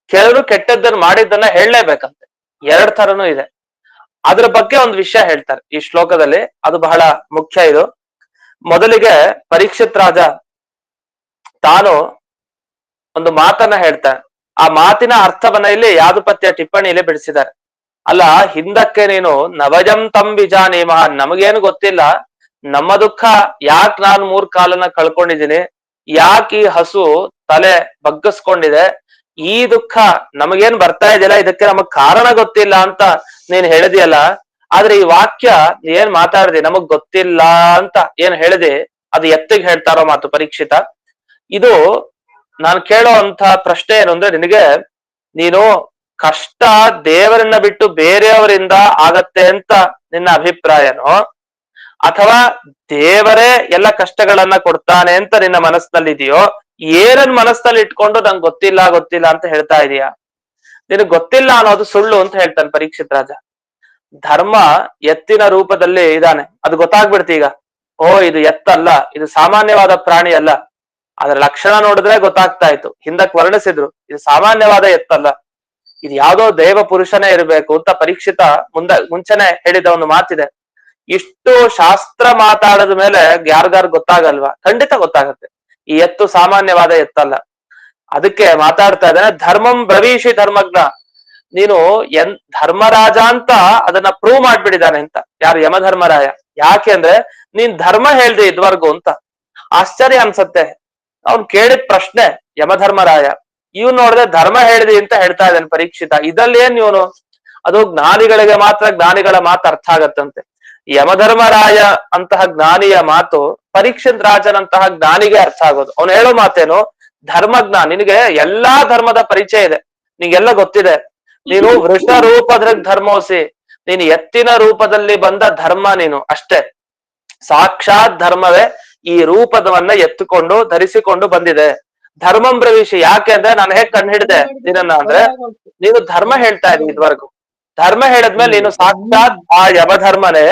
ಕೆಲವರು ಕೆಟ್ಟದ್ದನ್ನ ಮಾಡಿದ್ದನ್ನ ಹೇಳಲೇಬೇಕಂತೆ. ಎರಡ್ ತರನೂ ಇದೆ. ಅದ್ರ ಬಗ್ಗೆ ಒಂದು ವಿಷಯ ಹೇಳ್ತಾರೆ ಈ ಶ್ಲೋಕದಲ್ಲಿ, ಅದು ಬಹಳ ಮುಖ್ಯ. ಇದು ಮೊದಲಿಗೆ ಪರೀಕ್ಷಿತ್ ರಾಜ ತಾನು ಒಂದು ಮಾತನ್ನ ಹೇಳ್ತಾನೆ. ಆ ಮಾತಿನ ಅರ್ಥವನ್ನ ಇಲ್ಲಿ ಯಾದುಪತ್ಯ ಟಿಪ್ಪಣಿಯಲ್ಲಿ ಬಿಡಿಸಿದ್ದಾರೆ. ಅಲ್ಲ, ಹಿಂದಕ್ಕೆ ನೀನು ನವಜಂ ತಂ ವಿಜಾನೀಮ, ನಮಗೇನು ಗೊತ್ತಿಲ್ಲ, ನಮ್ಮ ದುಃಖ ಯಾಕೆ ನಾನು 3 ಕಾಲನ್ನ ಕಳ್ಕೊಂಡಿದ್ದೀನಿ, ಯಾಕೆ ಈ ಹಸು ತಲೆ ಬಗ್ಗಿಸ್ಕೊಂಡಿದೆ, ಈ ದುಃಖ ನಮಗೇನ್ ಬರ್ತಾ ಇದೆಯಲ್ಲ, ಇದಕ್ಕೆ ನಮಗ್ ಕಾರಣ ಗೊತ್ತಿಲ್ಲ ಅಂತ ನೀನ್ ಹೇಳಿದೆಯಲ್ಲ. ಆದ್ರೆ ಈ ವಾಕ್ಯ ಏನ್ ಮಾತಾಡ್ದೆ, ನಮಗ್ ಗೊತ್ತಿಲ್ಲ ಅಂತ ಏನ್ ಹೇಳಿದೆ, ಅದು ಎತ್ತಿಗೆ ಹೇಳ್ತಾರೋ ಮಾತು ಪರೀಕ್ಷಿತ. ಇದು ನಾನು ಕೇಳೋ ಅಂತ ಪ್ರಶ್ನೆ ಏನು ಅಂದ್ರೆ, ನಿನಗೆ ನೀನು ಕಷ್ಟ ದೇವರನ್ನ ಬಿಟ್ಟು ಬೇರೆಯವರಿಂದ ಆಗತ್ತೆ ಅಂತ ನಿನ್ನ ಅಭಿಪ್ರಾಯನೋ, ಅಥವಾ ದೇವರೇ ಎಲ್ಲ ಕಷ್ಟಗಳನ್ನ ಕೊಡ್ತಾನೆ ಅಂತ ನಿನ್ನ ಮನಸ್ಸಿನಲ್ಲಿದೆಯೋ, ಏನನ್ ಮನಸ್ಸಲ್ಲಿ ಇಟ್ಕೊಂಡು ನಂಗೆ ಗೊತ್ತಿಲ್ಲ ಗೊತ್ತಿಲ್ಲ ಅಂತ ಹೇಳ್ತಾ ಇದೀಯಾ? ನಿನಗ್ ಗೊತ್ತಿಲ್ಲ ಅನ್ನೋದು ಸುಳ್ಳು ಅಂತ ಹೇಳ್ತಾನೆ ಪರೀಕ್ಷಿತ್ ರಾಜ. ಧರ್ಮ ಎತ್ತಿನ ರೂಪದಲ್ಲಿ ಇದ್ದಾನೆ, ಅದು ಗೊತ್ತಾಗ್ಬಿಡ್ತಿ ಈಗ. ಓ, ಇದು ಎತ್ತಲ್ಲ, ಇದು ಸಾಮಾನ್ಯವಾದ ಪ್ರಾಣಿ ಅಲ್ಲ. ಅದರ ಲಕ್ಷಣ ನೋಡಿದ್ರೆ ಗೊತ್ತಾಗ್ತಾ ಇತ್ತು, ಹಿಂದಕ್ ವರ್ಣಿಸಿದ್ರು ಇದು ಸಾಮಾನ್ಯವಾದ ಎತ್ತಲ್ಲ, ಇದು ಯಾವ್ದೋ ದೇವ ಪುರುಷನೇ ಇರಬೇಕು ಅಂತ ಪರೀಕ್ಷಿತ ಮುಂಚೆನೆ ಹೇಳಿದ ಒಂದು ಮಾತಿದೆ. ಇಷ್ಟು ಶಾಸ್ತ್ರ ಮಾತಾಡದ ಮೇಲೆ ಯಾರ್ಗಾರು ಗೊತ್ತಾಗಲ್ವಾ? ಖಂಡಿತ ಗೊತ್ತಾಗತ್ತೆ, ಈ ಎತ್ತು ಸಾಮಾನ್ಯವಾದ ಎತ್ತಲ್ಲ. ಅದಕ್ಕೆ ಮಾತಾಡ್ತಾ ಇದ್ದಾನೆ, ಧರ್ಮಂ ಬ್ರವೀಷಿ ಧರ್ಮಜ್ಞ. ನೀನು ಧರ್ಮರಾಜ ಅಂತ ಅದನ್ನ ಪ್ರೂವ್ ಮಾಡ್ಬಿಟ್ಟಿದ್ದಾನೆ ಅಂತ. ಯಾರು? ಯಮಧರ್ಮರಾಯ. ಯಾಕೆ ಅಂದ್ರೆ ನೀನ್ ಧರ್ಮ ಹೇಳ್ದೆ ಇದ್ವರ್ಗು ಅಂತ. ಆಶ್ಚರ್ಯ ಅನ್ಸತ್ತೆ. ಅವ್ನ್ ಕೇಳಿದ ಪ್ರಶ್ನೆ ಯಮಧರ್ಮರಾಯ, ಇವ್ ನೋಡಿದ್ರೆ ಧರ್ಮ ಹೇಳಿದಿ ಅಂತ ಹೇಳ್ತಾ ಇದ್ದಾನೆ ಪರೀಕ್ಷಿತ. ಇದಲ್ಲಿ ಏನ್ ಇವನು? ಅದು ಜ್ಞಾನಿಗಳಿಗೆ ಮಾತ್ರ ಜ್ಞಾನಿಗಳ ಮಾತು ಅರ್ಥ ಆಗತ್ತಂತೆ. ಯಮಧರ್ಮರಾಯ ಅಂತಹ ಜ್ಞಾನಿಯ ಮಾತು ಪರೀಕ್ಷಿತ್ ರಾಜನಂತಹ ಜ್ಞಾನಿಗೆ ಅರ್ಥ ಆಗೋದು. ಅವ್ನು ಹೇಳೋ ಮಾತೇನು? ಧರ್ಮಜ್ಞ, ನಿನಗೆ ಎಲ್ಲಾ ಧರ್ಮದ ಪರಿಚಯ ಇದೆ, ನಿಂಗೆಲ್ಲ ಗೊತ್ತಿದೆ. ನೀನು ವೃಷ ರೂಪದ್ರ ಧರ್ಮೋಸಿ, ನೀನು ಎತ್ತಿನ ರೂಪದಲ್ಲಿ ಬಂದ ಧರ್ಮ ನೀನು ಅಷ್ಟೇ. ಸಾಕ್ಷಾತ್ ಧರ್ಮವೇ ಈ ರೂಪದವನ್ನ ಎತ್ತುಕೊಂಡು ಧರಿಸಿಕೊಂಡು ಬಂದಿದೆ. ಧರ್ಮಂ ಬ್ರವೀಷಿ. ಯಾಕೆ ಅಂದ್ರೆ ನಾನು ಹೇಗ್ ಕಂಡು ಹಿಡಿದೆ ನಿನ್ನ ಅಂದ್ರೆ, ನೀನು ಧರ್ಮ ಹೇಳ್ತಾ ಇದ್ದೀನಿ ಇದ್ವರೆಗೂ. ಧರ್ಮ ಹೇಳಿದ್ಮೇಲೆ ನೀನು ಸಾಕ್ಷಾತ್ ಆ ಯಮಧರ್ಮನೇ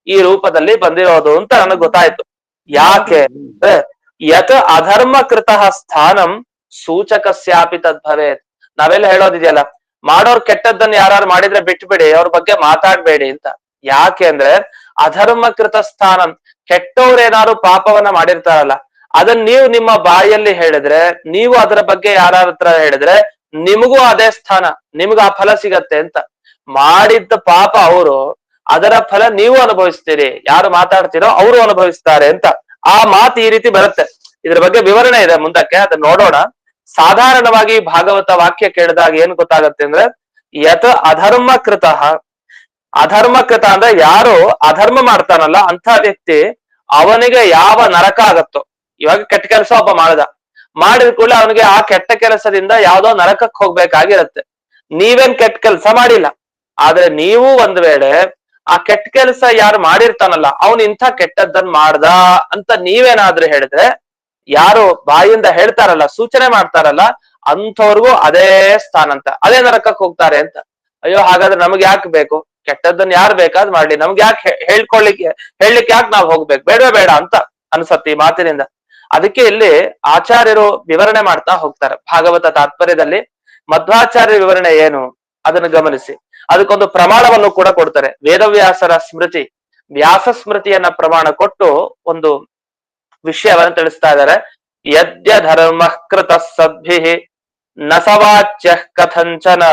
ಈ ರೂಪದಲ್ಲಿ ಬಂದಿರೋದು ಅಂತ ನನಗ್ ಗೊತ್ತಾಯ್ತು. ಯಾಕೆ ಅಂದ್ರೆ ಯತ್ ಅಧರ್ಮ ಕೃತಃ ಸ್ಥಾನಂ ಸೂಚಕಸ್ಯಾಪಿ ತದ್ಭವೇತ್. ನಾವೆಲ್ಲ ಹೇಳೋದಿದೆಯಲ್ಲ, ಮಾಡೋರ್ ಕೆಟ್ಟದ್ದನ್ನ ಯಾರು ಮಾಡಿದ್ರೆ ಬಿಟ್ಬಿಡಿ, ಅವ್ರ ಬಗ್ಗೆ ಮಾತಾಡ್ಬೇಡಿ ಅಂತ. ಯಾಕೆ ಅಂದ್ರೆ ಅಧರ್ಮಕೃತ ಸ್ಥಾನಂ, ಕೆಟ್ಟವ್ರೇನಾದ್ರು ಪಾಪವನ್ನ ಮಾಡಿರ್ತಾರಲ್ಲ, ಅದನ್ನ ನೀವು ನಿಮ್ಮ ಬಾಯಲ್ಲಿ ಹೇಳಿದ್ರೆ, ನೀವು ಅದರ ಬಗ್ಗೆ ಯಾರ ಹತ್ರ ಹೇಳಿದ್ರೆ ನಿಮಗೂ ಅದೇ ಸ್ಥಾನ, ನಿಮ್ಗ ಆ ಫಲ ಸಿಗತ್ತೆ ಅಂತ. ಮಾಡಿದ್ದ ಪಾಪ ಅವರು, ಅದರ ಫಲ ನೀವು ಅನುಭವಿಸ್ತೀರಿ, ಯಾರು ಮಾತಾಡ್ತೀರೋ ಅವರು ಅನುಭವಿಸ್ತಾರೆ ಅಂತ. ಆ ಮಾತು ಈ ರೀತಿ ಬರುತ್ತೆ. ಇದ್ರ ಬಗ್ಗೆ ವಿವರಣೆ ಇದೆ ಮುಂದಕ್ಕೆ, ಅದನ್ನ ನೋಡೋಣ. ಸಾಧಾರಣವಾಗಿ ಭಾಗವತ ವಾಕ್ಯ ಕೇಳಿದಾಗ ಏನ್ ಗೊತ್ತಾಗತ್ತೆ ಅಂದ್ರೆ, ಯತ್ ಅಧರ್ಮಕೃತ. ಅಧರ್ಮಕೃತ ಅಂದ್ರೆ ಯಾರು ಅಧರ್ಮ ಮಾಡ್ತಾನಲ್ಲ ಅಂತ ವ್ಯಕ್ತಿ, ಅವನಿಗೆ ಯಾವ ನರಕ ಆಗತ್ತೋ. ಇವಾಗ ಕೆಟ್ಟ ಕೆಲಸ ಒಬ್ಬ ಮಾಡಿದ ಕೂಡಲೇ ಅವನಿಗೆ ಆ ಕೆಟ್ಟ ಕೆಲಸದಿಂದ ಯಾವ್ದೋ ನರಕಕ್ಕೆ ಹೋಗ್ಬೇಕಾಗಿರತ್ತೆ. ನೀವೇನ್ ಕೆಟ್ಟ ಕೆಲಸ ಮಾಡಿಲ್ಲ, ಆದ್ರೆ ನೀವು ಒಂದ್ ವೇಳೆ ಆ ಕೆಟ್ಟ ಕೆಲಸ ಯಾರು ಮಾಡಿರ್ತಾನಲ್ಲ, ಅವನ್ ಇಂಥ ಕೆಟ್ಟದ್ದನ್ ಮಾಡ್ದ ಅಂತ ನೀವೇನಾದ್ರೂ ಹೇಳಿದ್ರೆ, ಯಾರು ಬಾಯಿಂದ ಹೇಳ್ತಾರಲ್ಲ, ಸೂಚನೆ ಮಾಡ್ತಾರಲ್ಲ, ಅಂಥವ್ರಿಗೂ ಅದೇ ಸ್ಥಾನ ಅಂತ, ಅದೇ ನರಕಕ್ಕೆ ಹೋಗ್ತಾರೆ ಅಂತ. ಅಯ್ಯೋ, ಹಾಗಾದ್ರೆ ನಮ್ಗೆ ಯಾಕೆ ಬೇಕು? ಕೆಟ್ಟದ್ದನ್ನ ಯಾರು ಬೇಕಾದ್ ಮಾಡ್ಲಿ, ನಮ್ಗೆ ಯಾಕೆ ಹೇಳ್ಲಿಕ್ಕೆ ಯಾಕೆ ನಾವ್ ಹೋಗ್ಬೇಕು? ಬೇಡವೇ ಬೇಡ ಅಂತ ಅನ್ಸತ್ತೆ ಈ ಮಾತಿನಿಂದ. ಅದಕ್ಕೆ ಇಲ್ಲಿ ಆಚಾರ್ಯರು ವಿವರಣೆ ಮಾಡ್ತಾ ಹೋಗ್ತಾರೆ ಭಾಗವತ ತಾತ್ಪರ್ಯದಲ್ಲಿ. ಮಧ್ವಾಚಾರ್ಯ ವಿವರಣೆ ಏನು ಅದನ್ನು ಗಮನಿಸಿ. ಅದಕ್ಕೊಂದು ಪ್ರಮಾಣವನ್ನು ಕೂಡ ಕೊಡ್ತಾರೆ. ವೇದವ್ಯಾಸರ ಸ್ಮೃತಿ, ವ್ಯಾಸ ಸ್ಮೃತಿಯನ್ನ ಪ್ರಮಾಣ ಕೊಟ್ಟು ಒಂದು ವಿಷಯವನ್ನು ತಿಳಿಸ್ತಾ ಇದ್ದಾರೆ. ಯದ್ಯ ಧರ್ಮ ಕೃತ ಸದ್ಭಿ ನ ಸವಾಚ್ಯ ಕಥಂಚನ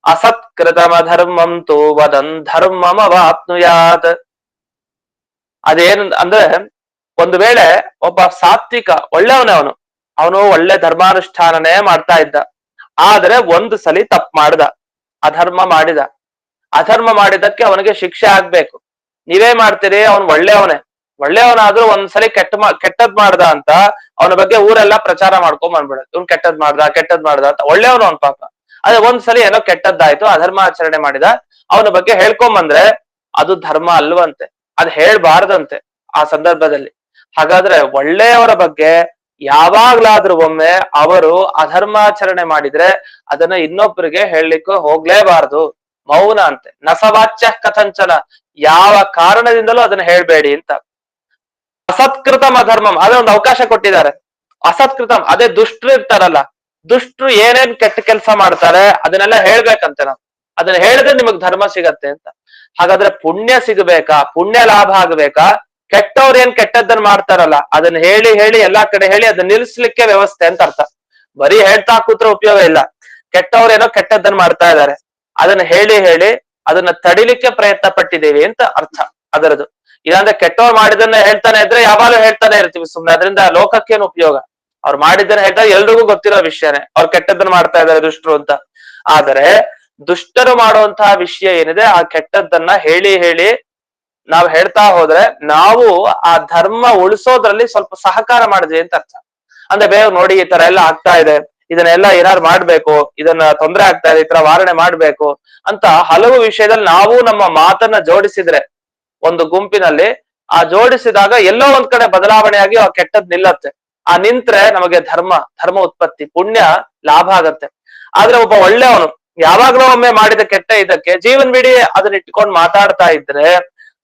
ಅಸತ್ಕೃತಮ ಧರ್ಮಂ ತು ವದನ್ ಧರ್ಮಮವಾಪ್ನುಯಾತ್. ಅದೇನು ಅಂದ್ರೆ, ಒಂದು ವೇಳೆ ಒಬ್ಬ ಸಾತ್ವಿಕ ಒಳ್ಳೆಯವನೇ, ಅವನು ಒಳ್ಳೆ ಧರ್ಮಾನುಷ್ಠಾನನೇ ಮಾಡ್ತಾ ಇದ್ದ, ಆದ್ರೆ ಒಂದು ಸಲಿ ತಪ್ಪು ಮಾಡ್ದ, ಅಧರ್ಮ ಮಾಡಿದಕ್ಕೆ ಅವನಿಗೆ ಶಿಕ್ಷೆ ಆಗ್ಬೇಕು. ನೀವೇ ಮಾಡ್ತೀರಿ, ಅವನು ಒಳ್ಳೆಯವನಾದ್ರೂ ಒಂದ್ಸಲಿ ಕೆಟ್ಟದ್ ಮಾಡ್ದ ಅಂತ ಅವನ ಬಗ್ಗೆ ಊರೆಲ್ಲ ಪ್ರಚಾರ ಮಾಡ್ಕೊಂಡ್ ಬಂದ್ಬಿಡತ್ತೆ. ಇವ್ನು ಕೆಟ್ಟದ್ ಮಾಡ್ದ ಅಂತ. ಒಳ್ಳೆಯವನು ಅವನ್ ಪಾಪ, ಅದೇ ಒಂದ್ಸಲಿ ಏನೋ ಕೆಟ್ಟದ್ದಾಯ್ತು, ಅಧರ್ಮಾಚರಣೆ ಮಾಡಿದ, ಅವನ ಬಗ್ಗೆ ಹೇಳ್ಕೊಂಬಂದ್ರೆ ಅದು ಧರ್ಮ ಅಲ್ವಂತೆ, ಅದ್ ಹೇಳ್ಬಾರ್ದಂತೆ ಆ ಸಂದರ್ಭದಲ್ಲಿ. ಹಾಗಾದ್ರೆ ಒಳ್ಳೆಯವರ ಬಗ್ಗೆ ಯಾವಾಗ್ಲಾದ್ರೂ ಒಮ್ಮೆ ಅವರು ಅಧರ್ಮಾಚರಣೆ ಮಾಡಿದ್ರೆ ಅದನ್ನ ಇನ್ನೊಬ್ಬರಿಗೆ ಹೇಳಲಿಕ್ಕೆ ಹೋಗ್ಲೇಬಾರ್ದು, ಮೌನ ಅಂತೆ. ನಸವಾಚ್ಯ ಕಥಂಚನ, ಯಾವ ಕಾರಣದಿಂದಲೂ ಅದನ್ನ ಹೇಳ್ಬೇಡಿ ಅಂತ. ಅಸತ್ಕೃತಂ ಅಧರ್ಮಂ, ಅದೇ ಒಂದು ಅವಕಾಶ ಕೊಟ್ಟಿದ್ದಾರೆ. ಅಸತ್ಕೃತಂ, ಅದೇ ದುಷ್ಟರು ಇರ್ತಾರಲ್ಲ, ದುಷ್ಟರು ಏನೇನ್ ಕೆಟ್ಟ ಕೆಲಸ ಮಾಡ್ತಾರೆ ಅದನ್ನೆಲ್ಲ ಹೇಳ್ಬೇಕಂತೆ ನಾವು. ಅದನ್ನ ಹೇಳಿದ್ರೆ ನಿಮಗ್ ಧರ್ಮ ಸಿಗತ್ತೆ ಅಂತ. ಹಾಗಾದ್ರೆ ಪುಣ್ಯ ಸಿಗಬೇಕಾ, ಪುಣ್ಯ ಲಾಭ ಆಗ್ಬೇಕಾ? ಕೆಟ್ಟವ್ರು ಏನ್ ಕೆಟ್ಟದ್ದನ್ನ ಮಾಡ್ತಾರಲ್ಲ ಅದನ್ನ ಹೇಳಿ ಎಲ್ಲಾ ಕಡೆ ಹೇಳಿ ಅದನ್ನ ನಿಲ್ಸ್ಲಿಕ್ಕೆ ವ್ಯವಸ್ಥೆ ಅಂತ ಅರ್ಥ. ಬರೀ ಹೇಳ್ತಾ ಕೂತ್ರೆ ಉಪಯೋಗ ಇಲ್ಲ. ಕೆಟ್ಟವ್ರೇನೋ ಕೆಟ್ಟದ್ದನ್ನ ಮಾಡ್ತಾ ಇದ್ದಾರೆ, ಅದನ್ನ ಹೇಳಿ ಅದನ್ನ ತಡಿಲಿಕ್ಕೆ ಪ್ರಯತ್ನ ಪಟ್ಟಿದ್ದೀವಿ ಅಂತ ಅರ್ಥ ಅದರದು. ಇಲ್ಲಾಂದ್ರೆ ಕೆಟ್ಟವ್ರು ಮಾಡಿದನ್ನ ಹೇಳ್ತಾನೆ ಇದ್ರೆ ಯಾವಾಗಲೂ ಹೇಳ್ತಾನೆ ಇರ್ತೀವಿ ಸುಮ್ನೆ, ಅದರಿಂದ ಲೋಕಕ್ಕೇನು ಉಪಯೋಗ? ಅವ್ರು ಮಾಡಿದ್ದನ್ನ ಹೇಳ್ತಾರೆ, ಎಲ್ರಿಗೂ ಗೊತ್ತಿರೋ ವಿಷಯನೇ, ಅವ್ರು ಕೆಟ್ಟದ್ದನ್ನ ಮಾಡ್ತಾ ಇದಾರೆ ದುಷ್ಟರು ಅಂತ. ಆದರೆ ದುಷ್ಟರು ಮಾಡುವಂತಹ ವಿಷಯ ಏನಿದೆ, ಆ ಕೆಟ್ಟದ್ದನ್ನ ಹೇಳಿ ನಾವ್ ಹೇಳ್ತಾ ಹೋದ್ರೆ ನಾವು ಆ ಧರ್ಮ ಉಳಿಸೋದ್ರಲ್ಲಿ ಸ್ವಲ್ಪ ಸಹಕಾರ ಮಾಡಿದ್ವಿ ಅಂತ ಅರ್ಥ. ಅಂದ್ರೆ ಬೇಗ ನೋಡಿ ಈ ತರ ಎಲ್ಲ ಆಗ್ತಾ ಇದೆ, ಇದನ್ನೆಲ್ಲ ಏನಾರು ಮಾಡ್ಬೇಕು, ಇದನ್ನ ತೊಂದರೆ ಆಗ್ತಾ ಇದೆ, ಈ ತರ ವಾರಣೆ ಮಾಡ್ಬೇಕು ಅಂತ ಹಲವು ವಿಷಯದಲ್ಲಿ ನಾವು ನಮ್ಮ ಮಾತನ್ನ ಜೋಡಿಸಿದ್ರೆ ಒಂದು ಗುಂಪಿನಲ್ಲಿ, ಆ ಜೋಡಿಸಿದಾಗ ಎಲ್ಲೋ ಒಂದ್ ಕಡೆ ಬದಲಾವಣೆಯಾಗಿ ಆ ಕೆಟ್ಟದ್ ನಿಲ್ಲತ್ತೆ. ಆ ನಿಂತ್ರೆ ನಮಗೆ ಧರ್ಮ ಉತ್ಪತ್ತಿ, ಪುಣ್ಯ ಲಾಭ ಆಗತ್ತೆ. ಆದ್ರೆ ಒಬ್ಬ ಒಳ್ಳೆಯವನು ಯಾವಾಗ್ಲೂ ಒಮ್ಮೆ ಮಾಡಿದ ಕೆಟ್ಟ ಇದಕ್ಕೆ ಜೀವನ್ವಿಡೀ ಅದನ್ನ ಇಟ್ಕೊಂಡು ಮಾತಾಡ್ತಾ ಇದ್ರೆ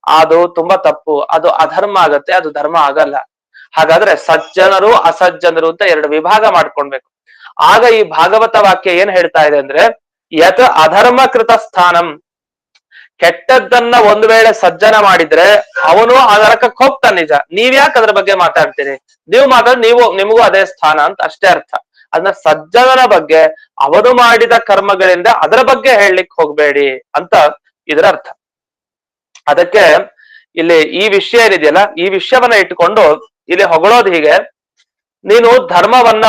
ಅದು ತುಂಬಾ ತಪ್ಪು, ಅದು ಅಧರ್ಮ ಆಗತ್ತೆ, ಅದು ಧರ್ಮ ಆಗಲ್ಲ. ಹಾಗಾದ್ರೆ ಸಜ್ಜನರು ಅಸಜ್ಜನರು ಅಂತ ಎರಡು ವಿಭಾಗ ಮಾಡ್ಕೊಳ್ಬೇಕು. ಆಗ ಈ ಭಾಗವತ ವಾಕ್ಯ ಏನ್ ಹೇಳ್ತಾ ಇದೆ ಅಂದ್ರೆ, ಯತ್ ಅಧರ್ಮ ಕೃತ ಸ್ಥಾನಂ, ಕೆಟ್ಟದ್ದನ್ನ ಒಂದು ವೇಳೆ ಸಜ್ಜನ ಮಾಡಿದ್ರೆ ಅವನು ಆ ನರಕಕ್ಕೆ ಹೋಗ್ತಾನೆ ನಿಜ. ನೀವ್ಯಾಕೆ ಅದ್ರ ಬಗ್ಗೆ ಮಾತಾಡ್ತೀರಿ? ನೀವು ನಿಮಗೂ ಅದೇ ಸ್ಥಾನ ಅಂತ ಅಷ್ಟೇ ಅರ್ಥ. ಅದನ್ನ ಸಜ್ಜನನ ಬಗ್ಗೆ ಅವನು ಮಾಡಿದ ಕರ್ಮಗಳಿಂದ ಅದರ ಬಗ್ಗೆ ಹೇಳಲಿಕ್ಕೆ ಹೋಗ್ಬೇಡಿ ಅಂತ ಇದರ ಅರ್ಥ. ಅದಕ್ಕೆ ಇಲ್ಲಿ ಈ ವಿಷಯ ಏನಿದೆಯಲ್ಲ, ಈ ವಿಷಯವನ್ನ ಇಟ್ಟುಕೊಂಡು ಇಲ್ಲಿ ಹೊಗಳೋದು ಹೀಗೆ, ನೀನು ಧರ್ಮವನ್ನ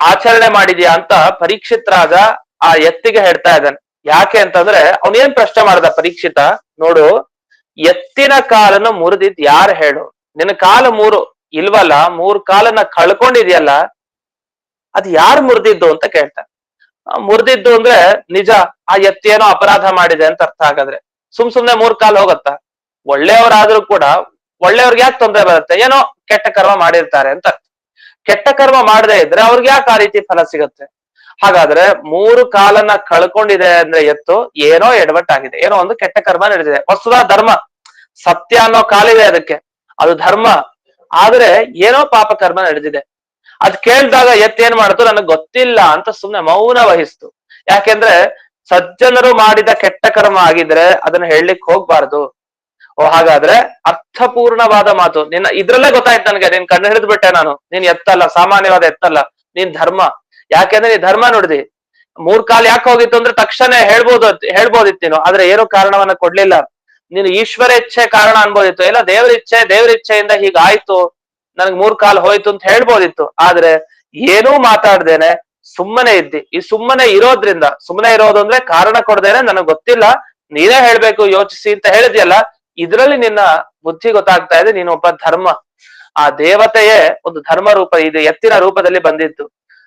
ಆಚರಣೆ ಮಾಡಿದ್ಯಾ ಅಂತ ಪರೀಕ್ಷಿತ್ ರಾಜ ಆ ಎತ್ತಿಗೆ ಹೇಳ್ತಾ ಇದ್ದಾನೆ. ಯಾಕೆ ಅಂತಂದ್ರೆ ಅವನೇನ್ ಪ್ರಶ್ನೆ ಮಾಡ್ದ ಪರೀಕ್ಷಿತ, ನೋಡು, ಎತ್ತಿನ ಕಾಲನ್ನು ಮುರಿದಿದ್ ಯಾರು ಹೇಳು? ನಿನ್ನ ಕಾಲು ಇಲ್ವಲ್ಲ, 3 ಕಾಲನ್ನ ಕಳ್ಕೊಂಡಿದ್ಯಲ್ಲ, ಅದ್ ಯಾರು ಮುರಿದಿದ್ದು ಅಂತ ಕೇಳ್ತಾನೆ. ಮುರಿದಿದ್ದು ಅಂದ್ರೆ ನಿಜ ಆ ಎತ್ತಿ ಏನೋ ಅಪರಾಧ ಮಾಡಿದೆ ಅಂತ ಅರ್ಥ. ಹಾಗಾದ್ರೆ ಸುಮ್ನೆ 3 ಕಾಲು ಹೋಗತ್ತ? ಒಳ್ಳೆಯವರಾದ್ರೂ ಕೂಡ ಒಳ್ಳೆಯವ್ರಿಗೆ ಯಾಕೆ ತೊಂದರೆ ಬರುತ್ತೆ? ಏನೋ ಕೆಟ್ಟ ಕರ್ಮ ಮಾಡಿರ್ತಾರೆ ಅಂತ. ಕೆಟ್ಟ ಕರ್ಮ ಮಾಡದೇ ಇದ್ರೆ ಅವ್ರಿಗೆ ಯಾಕೆ ಆ ರೀತಿ ಫಲ ಸಿಗುತ್ತೆ? ಹಾಗಾದ್ರೆ 3 ಕಾಲನ್ನ ಕಳ್ಕೊಂಡಿದೆ ಅಂದ್ರೆ ಎತ್ತು ಏನೋ ಎಡವಟ್ಟಾಗಿದೆ, ಏನೋ ಒಂದು ಕೆಟ್ಟ ಕರ್ಮ ನಡೆದಿದೆ. ವಸ್ತುತ ಧರ್ಮ ಸತ್ಯ ಅನ್ನೋ ಕಾಲಿದೆ ಅದಕ್ಕೆ, ಅದು ಧರ್ಮ. ಆದ್ರೆ ಏನೋ ಪಾಪ ಕರ್ಮ ನಡೆದಿದೆ. ಅದ್ ಕೇಳಿದಾಗ ಎತ್ತೇನ್ ಮಾಡ್ತು? ನನಗ್ ಗೊತ್ತಿಲ್ಲ ಅಂತ ಸುಮ್ನೆ ಮೌನ ವಹಿಸ್ತು. ಯಾಕೆಂದ್ರೆ ಸಜ್ಜನರು ಮಾಡಿದ ಕೆಟ್ಟ ಕರ್ಮ ಆಗಿದ್ರೆ ಅದನ್ನ ಹೇಳಲಿಕ್ಕೆ ಹೋಗ್ಬಾರ್ದು. ಹಾಗಾದ್ರೆ ಅರ್ಥಪೂರ್ಣವಾದ ಮಾತು. ಇದ್ರಲ್ಲೇ ಗೊತ್ತಾಯ್ತು ನನಗೆ, ನೀನ್ ಕಣ್ಣು ಹಿಡಿದು ಬಿಟ್ಟೆ ನಾನು. ನೀನ್ ಎತ್ತಲ್ಲ, ಸಾಮಾನ್ಯವಾದ ಎತ್ತಲ್ಲ, ನೀನ್ ಧರ್ಮ. ಯಾಕೆಂದ್ರೆ ನೀ ಧರ್ಮ ನೋಡಿದಿ. 3 ಕಾಲ್ ಯಾಕೆ ಹೋಗಿತ್ತು ಅಂದ್ರೆ ತಕ್ಷಣ ಹೇಳ್ಬೋದಿತ್ತು ನೀನು, ಆದ್ರೆ ಏನೋ ಕಾರಣವನ್ನ ಕೊಡ್ಲಿಲ್ಲ. ನೀನು ಈಶ್ವರ ಇಚ್ಛೆ ಕಾರಣ ಅನ್ಬೋದಿತ್ತು, ಇಲ್ಲ ದೇವ್ರ ಇಚ್ಛೆಯಿಂದ ಹೀಗಾಯ್ತು, ನನ್ಗ್ 3 ಕಾಲ್ ಹೋಯ್ತು ಅಂತ ಹೇಳ್ಬೋದಿತ್ತು. ಆದ್ರೆ ಏನೂ ಮಾತಾಡ್ದೇನೆ ಸುಮ್ಮನೆ ಇದ್ದಿ. ಈ ಸುಮ್ಮನೆ ಇರೋದು ಅಂದ್ರೆ ಕಾರಣ ಕೊಡ್ದೇನೆ ನನಗ್ ಗೊತ್ತಿಲ್ಲ, ನೀನೇ ಹೇಳ್ಬೇಕು ಯೋಚಿಸಿ ಅಂತ ಹೇಳಿದ್ಯಲ್ಲ, ಇದ್ರಲ್ಲಿ ನಿನ್ನ ಬುದ್ಧಿ ಗೊತ್ತಾಗ್ತಾ ಇದೆ, ನೀನು ಒಬ್ಬ ಧರ್ಮ. ಆ ದೇವತೆಯೇ ಒಂದು ಧರ್ಮ ರೂಪ, ಇದು ಎತ್ತಿನ ರೂಪದಲ್ಲಿ ಬಂದಿತ್ತು.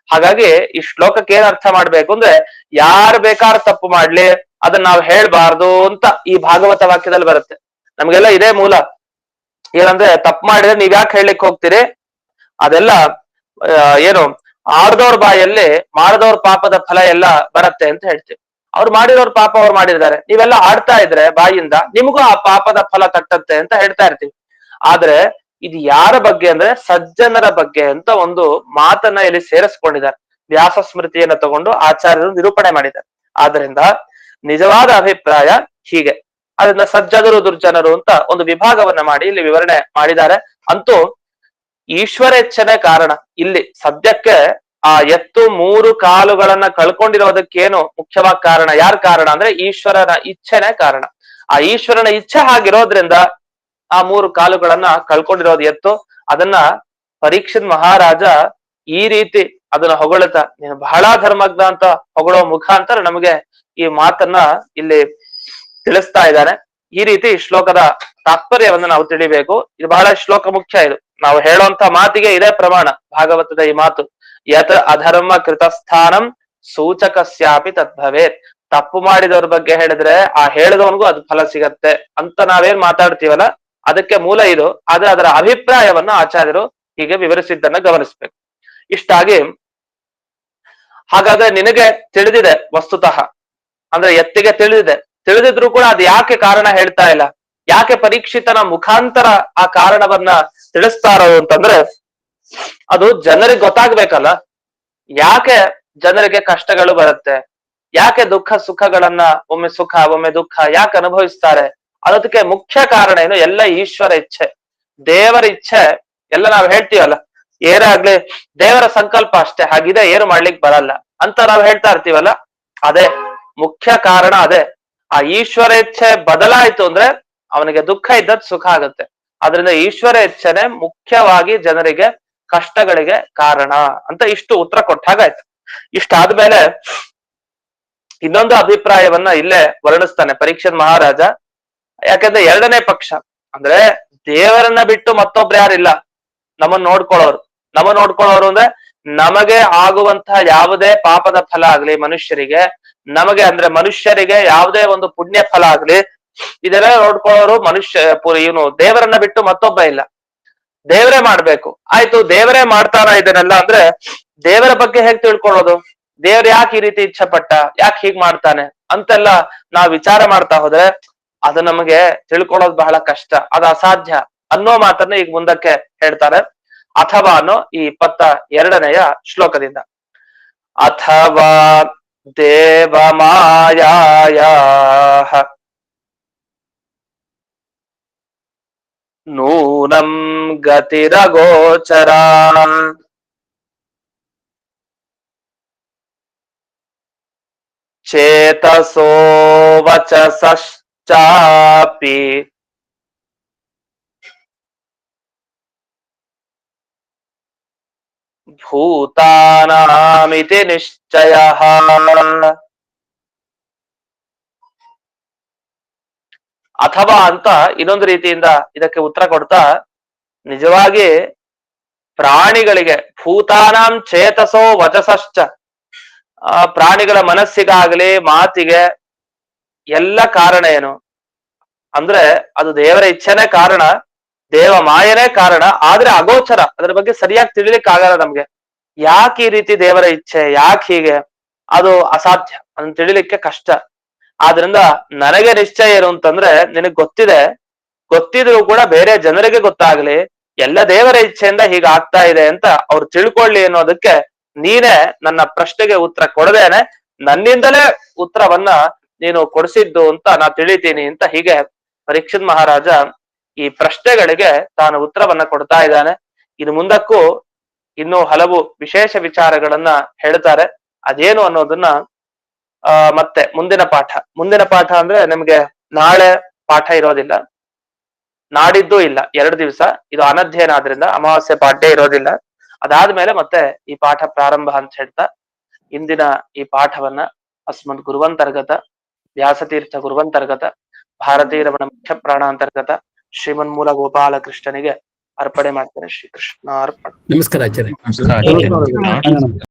ಹಾಗಾಗಿ ಈ ಶ್ಲೋಕಕ್ಕೆ ಏನ್ ಅರ್ಥ ಮಾಡ್ಬೇಕು ಅಂದ್ರೆ, ಯಾರು ಬೇಕಾದ್ರೂ ತಪ್ಪು ಮಾಡ್ಲಿ, ಅದನ್ನ ನಾವು ಹೇಳ್ಬಾರ್ದು ಅಂತ ಈ ಭಾಗವತ ವಾಕ್ಯದಲ್ಲಿ ಬರುತ್ತೆ. ನಮ್ಗೆಲ್ಲ ಇದೇ ಮೂಲ. ಏನಂದ್ರೆ ತಪ್ಪು ಮಾಡಿದ್ರೆ ನೀವ್ ಯಾಕೆ ಹೇಳಲಿಕ್ಕೆ ಹೋಗ್ತೀರಿ? ಅದೆಲ್ಲ ಏನು ಆಡ್ದವ್ರ ಬಾಯಲ್ಲಿ ಮಾಡಿದವ್ರ ಪಾಪದ ಫಲ ಎಲ್ಲ ಬರುತ್ತೆ ಅಂತ ಹೇಳ್ತೀವಿ. ಅವ್ರು ಮಾಡಿರೋರ್ ಪಾಪ ಅವ್ರು ಮಾಡಿದ್ದಾರೆ, ನೀವೆಲ್ಲ ಆಡ್ತಾ ಇದ್ರೆ ಬಾಯಿಂದ ನಿಮಗೂ ಆ ಪಾಪದ ಫಲ ತಟ್ಟತ್ತೆ ಅಂತ ಹೇಳ್ತಾ ಇರ್ತೀವಿ. ಆದ್ರೆ ಇದು ಯಾರ ಬಗ್ಗೆ ಅಂದ್ರೆ ಸಜ್ಜನರ ಬಗ್ಗೆ ಅಂತ ಒಂದು ಮಾತನ್ನ ಇಲ್ಲಿ ಸೇರಿಸ್ಕೊಂಡಿದ್ದಾರೆ. ವ್ಯಾಸ ಸ್ಮೃತಿಯನ್ನ ತಗೊಂಡು ಆಚಾರ್ಯರು ನಿರೂಪಣೆ ಮಾಡಿದ್ದಾರೆ. ಆದ್ರಿಂದ ನಿಜವಾದ ಅಭಿಪ್ರಾಯ ಹೀಗೆ. ಅದರಿಂದ ಸಜ್ಜನರು ದುರ್ಜನರು ಅಂತ ಒಂದು ವಿಭಾಗವನ್ನ ಮಾಡಿ ಇಲ್ಲಿ ವಿವರಣೆ ಮಾಡಿದ್ದಾರೆ. ಅಂತೂ ಈಶ್ವರೇಚ್ಛನೆ ಕಾರಣ. ಇಲ್ಲಿ ಸದ್ಯಕ್ಕೆ ಆ ಎತ್ತು 3 ಕಾಲುಗಳನ್ನ ಕಳ್ಕೊಂಡಿರೋದಕ್ಕೇನು ಮುಖ್ಯವಾಗಿ ಕಾರಣ? ಯಾರ್ ಕಾರಣ ಅಂದ್ರೆ ಈಶ್ವರನ ಇಚ್ಛೆನೆ ಕಾರಣ. ಆ ಈಶ್ವರನ ಇಚ್ಛೆ ಹಾಗಿರೋದ್ರಿಂದ ಆ 3 ಕಾಲುಗಳನ್ನ ಕಳ್ಕೊಂಡಿರೋದು ಎತ್ತು. ಅದನ್ನ ಪರೀಕ್ಷಿತ್ ಮಹಾರಾಜ ಈ ರೀತಿ ಅದನ್ನ ಹೊಗಳುತ್ತಾ, ನೀನು ಬಹಳ ಧರ್ಮಜ್ಞ ಅಂತ ಹೊಗಳೋ ಮುಖಾಂತರ ನಮಗೆ ಈ ಮಾತನ್ನ ಇಲ್ಲಿ ತಿಳಿಸ್ತಾ ಇದ್ದಾನೆ. ಈ ರೀತಿ ಶ್ಲೋಕದ ತಾತ್ಪರ್ಯವನ್ನ ನಾವು ತಿಳಿಬೇಕು. ಇದು ಬಹಳ ಶ್ಲೋಕ ಮುಖ್ಯ. ಇದು ನಾವು ಹೇಳುವಂತ ಮಾತಿಗೆ ಇದೇ ಪ್ರಮಾಣ, ಭಾಗವತದ ಈ ಮಾತು. ಯತ್ ಅಧರ್ಮ ಕೃತಸ್ಥಾನಂ ಸೂಚಕಸ್ಯಾಪಿ ತದ್ಭವೇತ್. ತಪ್ಪು ಮಾಡಿದವ್ರ ಬಗ್ಗೆ ಹೇಳಿದ್ರೆ ಆ ಹೇಳಿದವನಿಗೂ ಅದು ಫಲ ಸಿಗತ್ತೆ ಅಂತ ನಾವೇನ್ ಮಾತಾಡ್ತೀವಲ್ಲ, ಅದಕ್ಕೆ ಮೂಲ ಇದು. ಆದ್ರೆ ಅದರ ಅಭಿಪ್ರಾಯವನ್ನ ಆಚಾರ್ಯರು ಹೀಗೆ ವಿವರಿಸಿದ್ದನ್ನ ಗಮನಿಸ್ಬೇಕು. ಇಷ್ಟಾಗಿ ಹಾಗಾದ್ರೆ ನಿನಗೆ ತಿಳಿದಿದೆ ವಸ್ತುತಃ, ಅಂದ್ರೆ ಎತ್ತಿಗೆ ತಿಳಿದಿದ್ರು ಕೂಡ ಅದು ಯಾಕೆ ಕಾರಣ ಹೇಳ್ತಾ ಇಲ್ಲ? ಯಾಕೆ ಪರೀಕ್ಷಿತನ ಮುಖಾಂತರ ಆ ಕಾರಣವನ್ನ ತಿಳಿಸ್ತಾ ಇರೋದು ಅಂತಂದ್ರೆ, ಅದು ಜನರಿಗೆ ಗೊತ್ತಾಗ್ಬೇಕಲ್ಲ. ಯಾಕೆ ಜನರಿಗೆ ಕಷ್ಟಗಳು ಬರುತ್ತೆ, ಯಾಕೆ ದುಃಖ ಸುಖಗಳನ್ನ ಒಮ್ಮೆ ಸುಖ ಒಮ್ಮೆ ದುಃಖ ಯಾಕೆ ಅನುಭವಿಸ್ತಾರೆ ಅನ್ನೋದಕ್ಕೆ ಮುಖ್ಯ ಕಾರಣ ಏನು? ಎಲ್ಲ ಈಶ್ವರ ಇಚ್ಛೆ, ದೇವರ ಇಚ್ಛೆ. ಎಲ್ಲ ನಾವು ಹೇಳ್ತೀವಲ್ಲ, ಏನೇ ಆಗ್ಲಿ ದೇವರ ಸಂಕಲ್ಪ ಅಷ್ಟೇ, ಹಾಗಿದೆ, ಏನು ಮಾಡ್ಲಿಕ್ಕೆ ಬರಲ್ಲ ಅಂತ ನಾವು ಹೇಳ್ತಾ ಇರ್ತೀವಲ್ಲ, ಅದೇ ಮುಖ್ಯ ಕಾರಣ. ಅದೇ ಆ ಈಶ್ವರ ಇಚ್ಛೆ ಬದಲಾಯ್ತು ಅಂದ್ರೆ ಅವನಿಗೆ ದುಃಖ ಇದ್ದದ್ ಸುಖ ಆಗುತ್ತೆ. ಅದರಿಂದ ಈಶ್ವರ ಇಚ್ಛೆನೆ ಮುಖ್ಯವಾಗಿ ಜನರಿಗೆ ಕಷ್ಟಗಳಿಗೆ ಕಾರಣ ಅಂತ ಇಷ್ಟು ಉತ್ತರ ಕೊಟ್ಟಾಗಾಯ್ತು. ಇಷ್ಟಾದ್ಮೇಲೆ ಇನ್ನೊಂದು ಅಭಿಪ್ರಾಯವನ್ನ ಇಲ್ಲೇ ವರ್ಣಿಸ್ತಾನೆ ಪರೀಕ್ಷಿತ್ ಮಹಾರಾಜ. ಯಾಕಂದ್ರೆ ಎರಡನೇ ಪಕ್ಷ ಅಂದ್ರೆ ದೇವರನ್ನ ಬಿಟ್ಟು ಮತ್ತೊಬ್ರು ಯಾರಿಲ್ಲ ನಮ್ಮನ್ನ ನೋಡ್ಕೊಳ್ಳೋರು ಅಂದ್ರೆ ನಮಗೆ ಆಗುವಂತಹ ಯಾವುದೇ ಪಾಪದ ಫಲ ಆಗ್ಲಿ ಮನುಷ್ಯರಿಗೆ, ನಮಗೆ ಅಂದ್ರೆ ಮನುಷ್ಯರಿಗೆ ಯಾವುದೇ ಒಂದು ಪುಣ್ಯ ಫಲ ಆಗ್ಲಿ, ಇದೆಲ್ಲ ನೋಡ್ಕೊಳ್ಳೋರು ಇವನು ದೇವರನ್ನ ಬಿಟ್ಟು ಮತ್ತೊಬ್ಬ ಇಲ್ಲ. ದೇವರೇ ಮಾಡ್ಬೇಕು. ಆಯ್ತು, ದೇವರೇ ಮಾಡ್ತಾರ ಇದನ್ನೆಲ್ಲ ಅಂದ್ರೆ ದೇವರ ಬಗ್ಗೆ ಹೇಗ್ ತಿಳ್ಕೊಳ್ಳೋದು? ದೇವ್ರ ಯಾಕೆ ಈ ರೀತಿ ಇಚ್ಛೆ ಪಟ್ಟ, ಯಾಕೆ ಹೀಗ್ ಮಾಡ್ತಾನೆ ಅಂತೆಲ್ಲ ನಾವ್ ವಿಚಾರ ಮಾಡ್ತಾ ಹೋದ್ರೆ ಅದು ನಮಗೆ ತಿಳ್ಕೊಳ್ಳೋದು ಬಹಳ ಕಷ್ಟ, ಅದು ಅಸಾಧ್ಯ ಅನ್ನೋ ಮಾತನ್ನ ಈಗ ಮುಂದಕ್ಕೆ ಹೇಳ್ತಾರೆ. ಅಥವಾ ಅನ್ನೋ ಈ 22ನೆಯ ಶ್ಲೋಕದಿಂದ. ಅಥವಾ ದೇವ ಮಾಯಾ ನೂನಂ ಗತಿರಗೋಚರ ಚೇತಸೋ ವಚಸಶ್ಚಾಪಿ ಭೂತಾನಾಮಿತಿ ನಿಶ್ಚಯಃ. ಅಥವಾ ಅಂತ ಇನ್ನೊಂದು ರೀತಿಯಿಂದ ಇದಕ್ಕೆ ಉತ್ತರ ಕೊಡ್ತಾ, ನಿಜವಾಗಿ ಪ್ರಾಣಿಗಳಿಗೆ ಭೂತಾನಾಂ ಚೇತಸೋ ವಚಸಶ್ಚ, ಪ್ರಾಣಿಗಳ ಮನಸ್ಸಿಗಾಗಲಿ ಮಾತಿಗೆ ಎಲ್ಲ ಕಾರಣ ಏನು ಅಂದ್ರೆ ಅದು ದೇವರ ಇಚ್ಛೆನೇ ಕಾರಣ, ದೇವ ಮಾಯನೇ ಕಾರಣ. ಆದ್ರೆ ಅಗೋಚರ, ಅದ್ರ ಬಗ್ಗೆ ಸರಿಯಾಗಿ ತಿಳಿಲಿಕ್ಕೆ ಆಗಲ್ಲ ನಮ್ಗೆ. ಯಾಕೆ ಈ ರೀತಿ ದೇವರ ಇಚ್ಛೆ, ಯಾಕೆ ಹೀಗೆ, ಅದು ಅಸಾಧ್ಯ, ಅದನ್ನ ತಿಳಿಲಿಕ್ಕೆ ಕಷ್ಟ. ಆದ್ರಿಂದ ನನಗೆ ನಿಶ್ಚಯ ಏನು ಅಂತಂದ್ರೆ, ನಿನಗ್ ಗೊತ್ತಿದೆ, ಗೊತ್ತಿದ್ರು ಕೂಡ ಬೇರೆ ಜನರಿಗೆ ಗೊತ್ತಾಗ್ಲಿ, ಎಲ್ಲ ದೇವರ ಇಚ್ಛೆಯಿಂದ ಹೀಗೆ ಆಗ್ತಾ ಇದೆ ಅಂತ ಅವ್ರು ತಿಳ್ಕೊಳ್ಳಿ ಅನ್ನೋದಕ್ಕೆ ನೀನೇ ನನ್ನ ಪ್ರಶ್ನೆಗೆ ಉತ್ತರ ಕೊಡದೇನೆ ನನ್ನಿಂದಲೇ ಉತ್ತರವನ್ನ ನೀನು ಕೊಡಿಸಿದ್ದು ಅಂತ ನಾ ತಿಳಿತೀನಿ ಅಂತ ಹೀಗೆ ಪರೀಕ್ಷಿತ್ ಮಹಾರಾಜ ಈ ಪ್ರಶ್ನೆಗಳಿಗೆ ತಾನು ಉತ್ತರವನ್ನ ಕೊಡ್ತಾ ಇದ್ದಾನೆ. ಇನ್ನು ಮುಂದಕ್ಕೂ ಇನ್ನೂ ಹಲವು ವಿಶೇಷ ವಿಚಾರಗಳನ್ನ ಹೇಳ್ತಾರೆ. ಅದೇನು ಅನ್ನೋದನ್ನ ಮತ್ತೆ ಮುಂದಿನ ಪಾಠ ಅಂದ್ರೆ ನಿಮ್ಗೆ ನಾಳೆ ಪಾಠ ಇರೋದಿಲ್ಲ, ನಾಡಿದ್ದು ಇಲ್ಲ, 2 ದಿವಸ. ಇದು ಅನಧ್ಯಯನ ಆದ್ರಿಂದ ಅಮಾವಾಸ್ಯೆ ಪಾಠ ಇರೋದಿಲ್ಲ. ಅದಾದ್ಮೇಲೆ ಮತ್ತೆ ಈ ಪಾಠ ಪ್ರಾರಂಭ ಅಂತ ಹೇಳ್ತಾ ಇಂದಿನ ಈ ಪಾಠವನ್ನ ಅಸ್ಮದ್ ಗುರುವಂತರ್ಗತ ವ್ಯಾಸತೀರ್ಥ ಗುರುವಂತರ್ಗತ ಭಾರತೀಯ ರಮಣ ಮುಖ್ಯ ಪ್ರಾಣಾಂತರ್ಗತ ಶ್ರೀಮನ್ಮೂಲ ಗೋಪಾಲ ಕೃಷ್ಣನಿಗೆ ಅರ್ಪಣೆ ಮಾಡ್ತೇನೆ. ಶ್ರೀಕೃಷ್ಣ ಅರ್ಪಣ. ನಮಸ್ಕಾರ ಆಚಾರ್ಯ. ನಮಸ್ಕಾರ.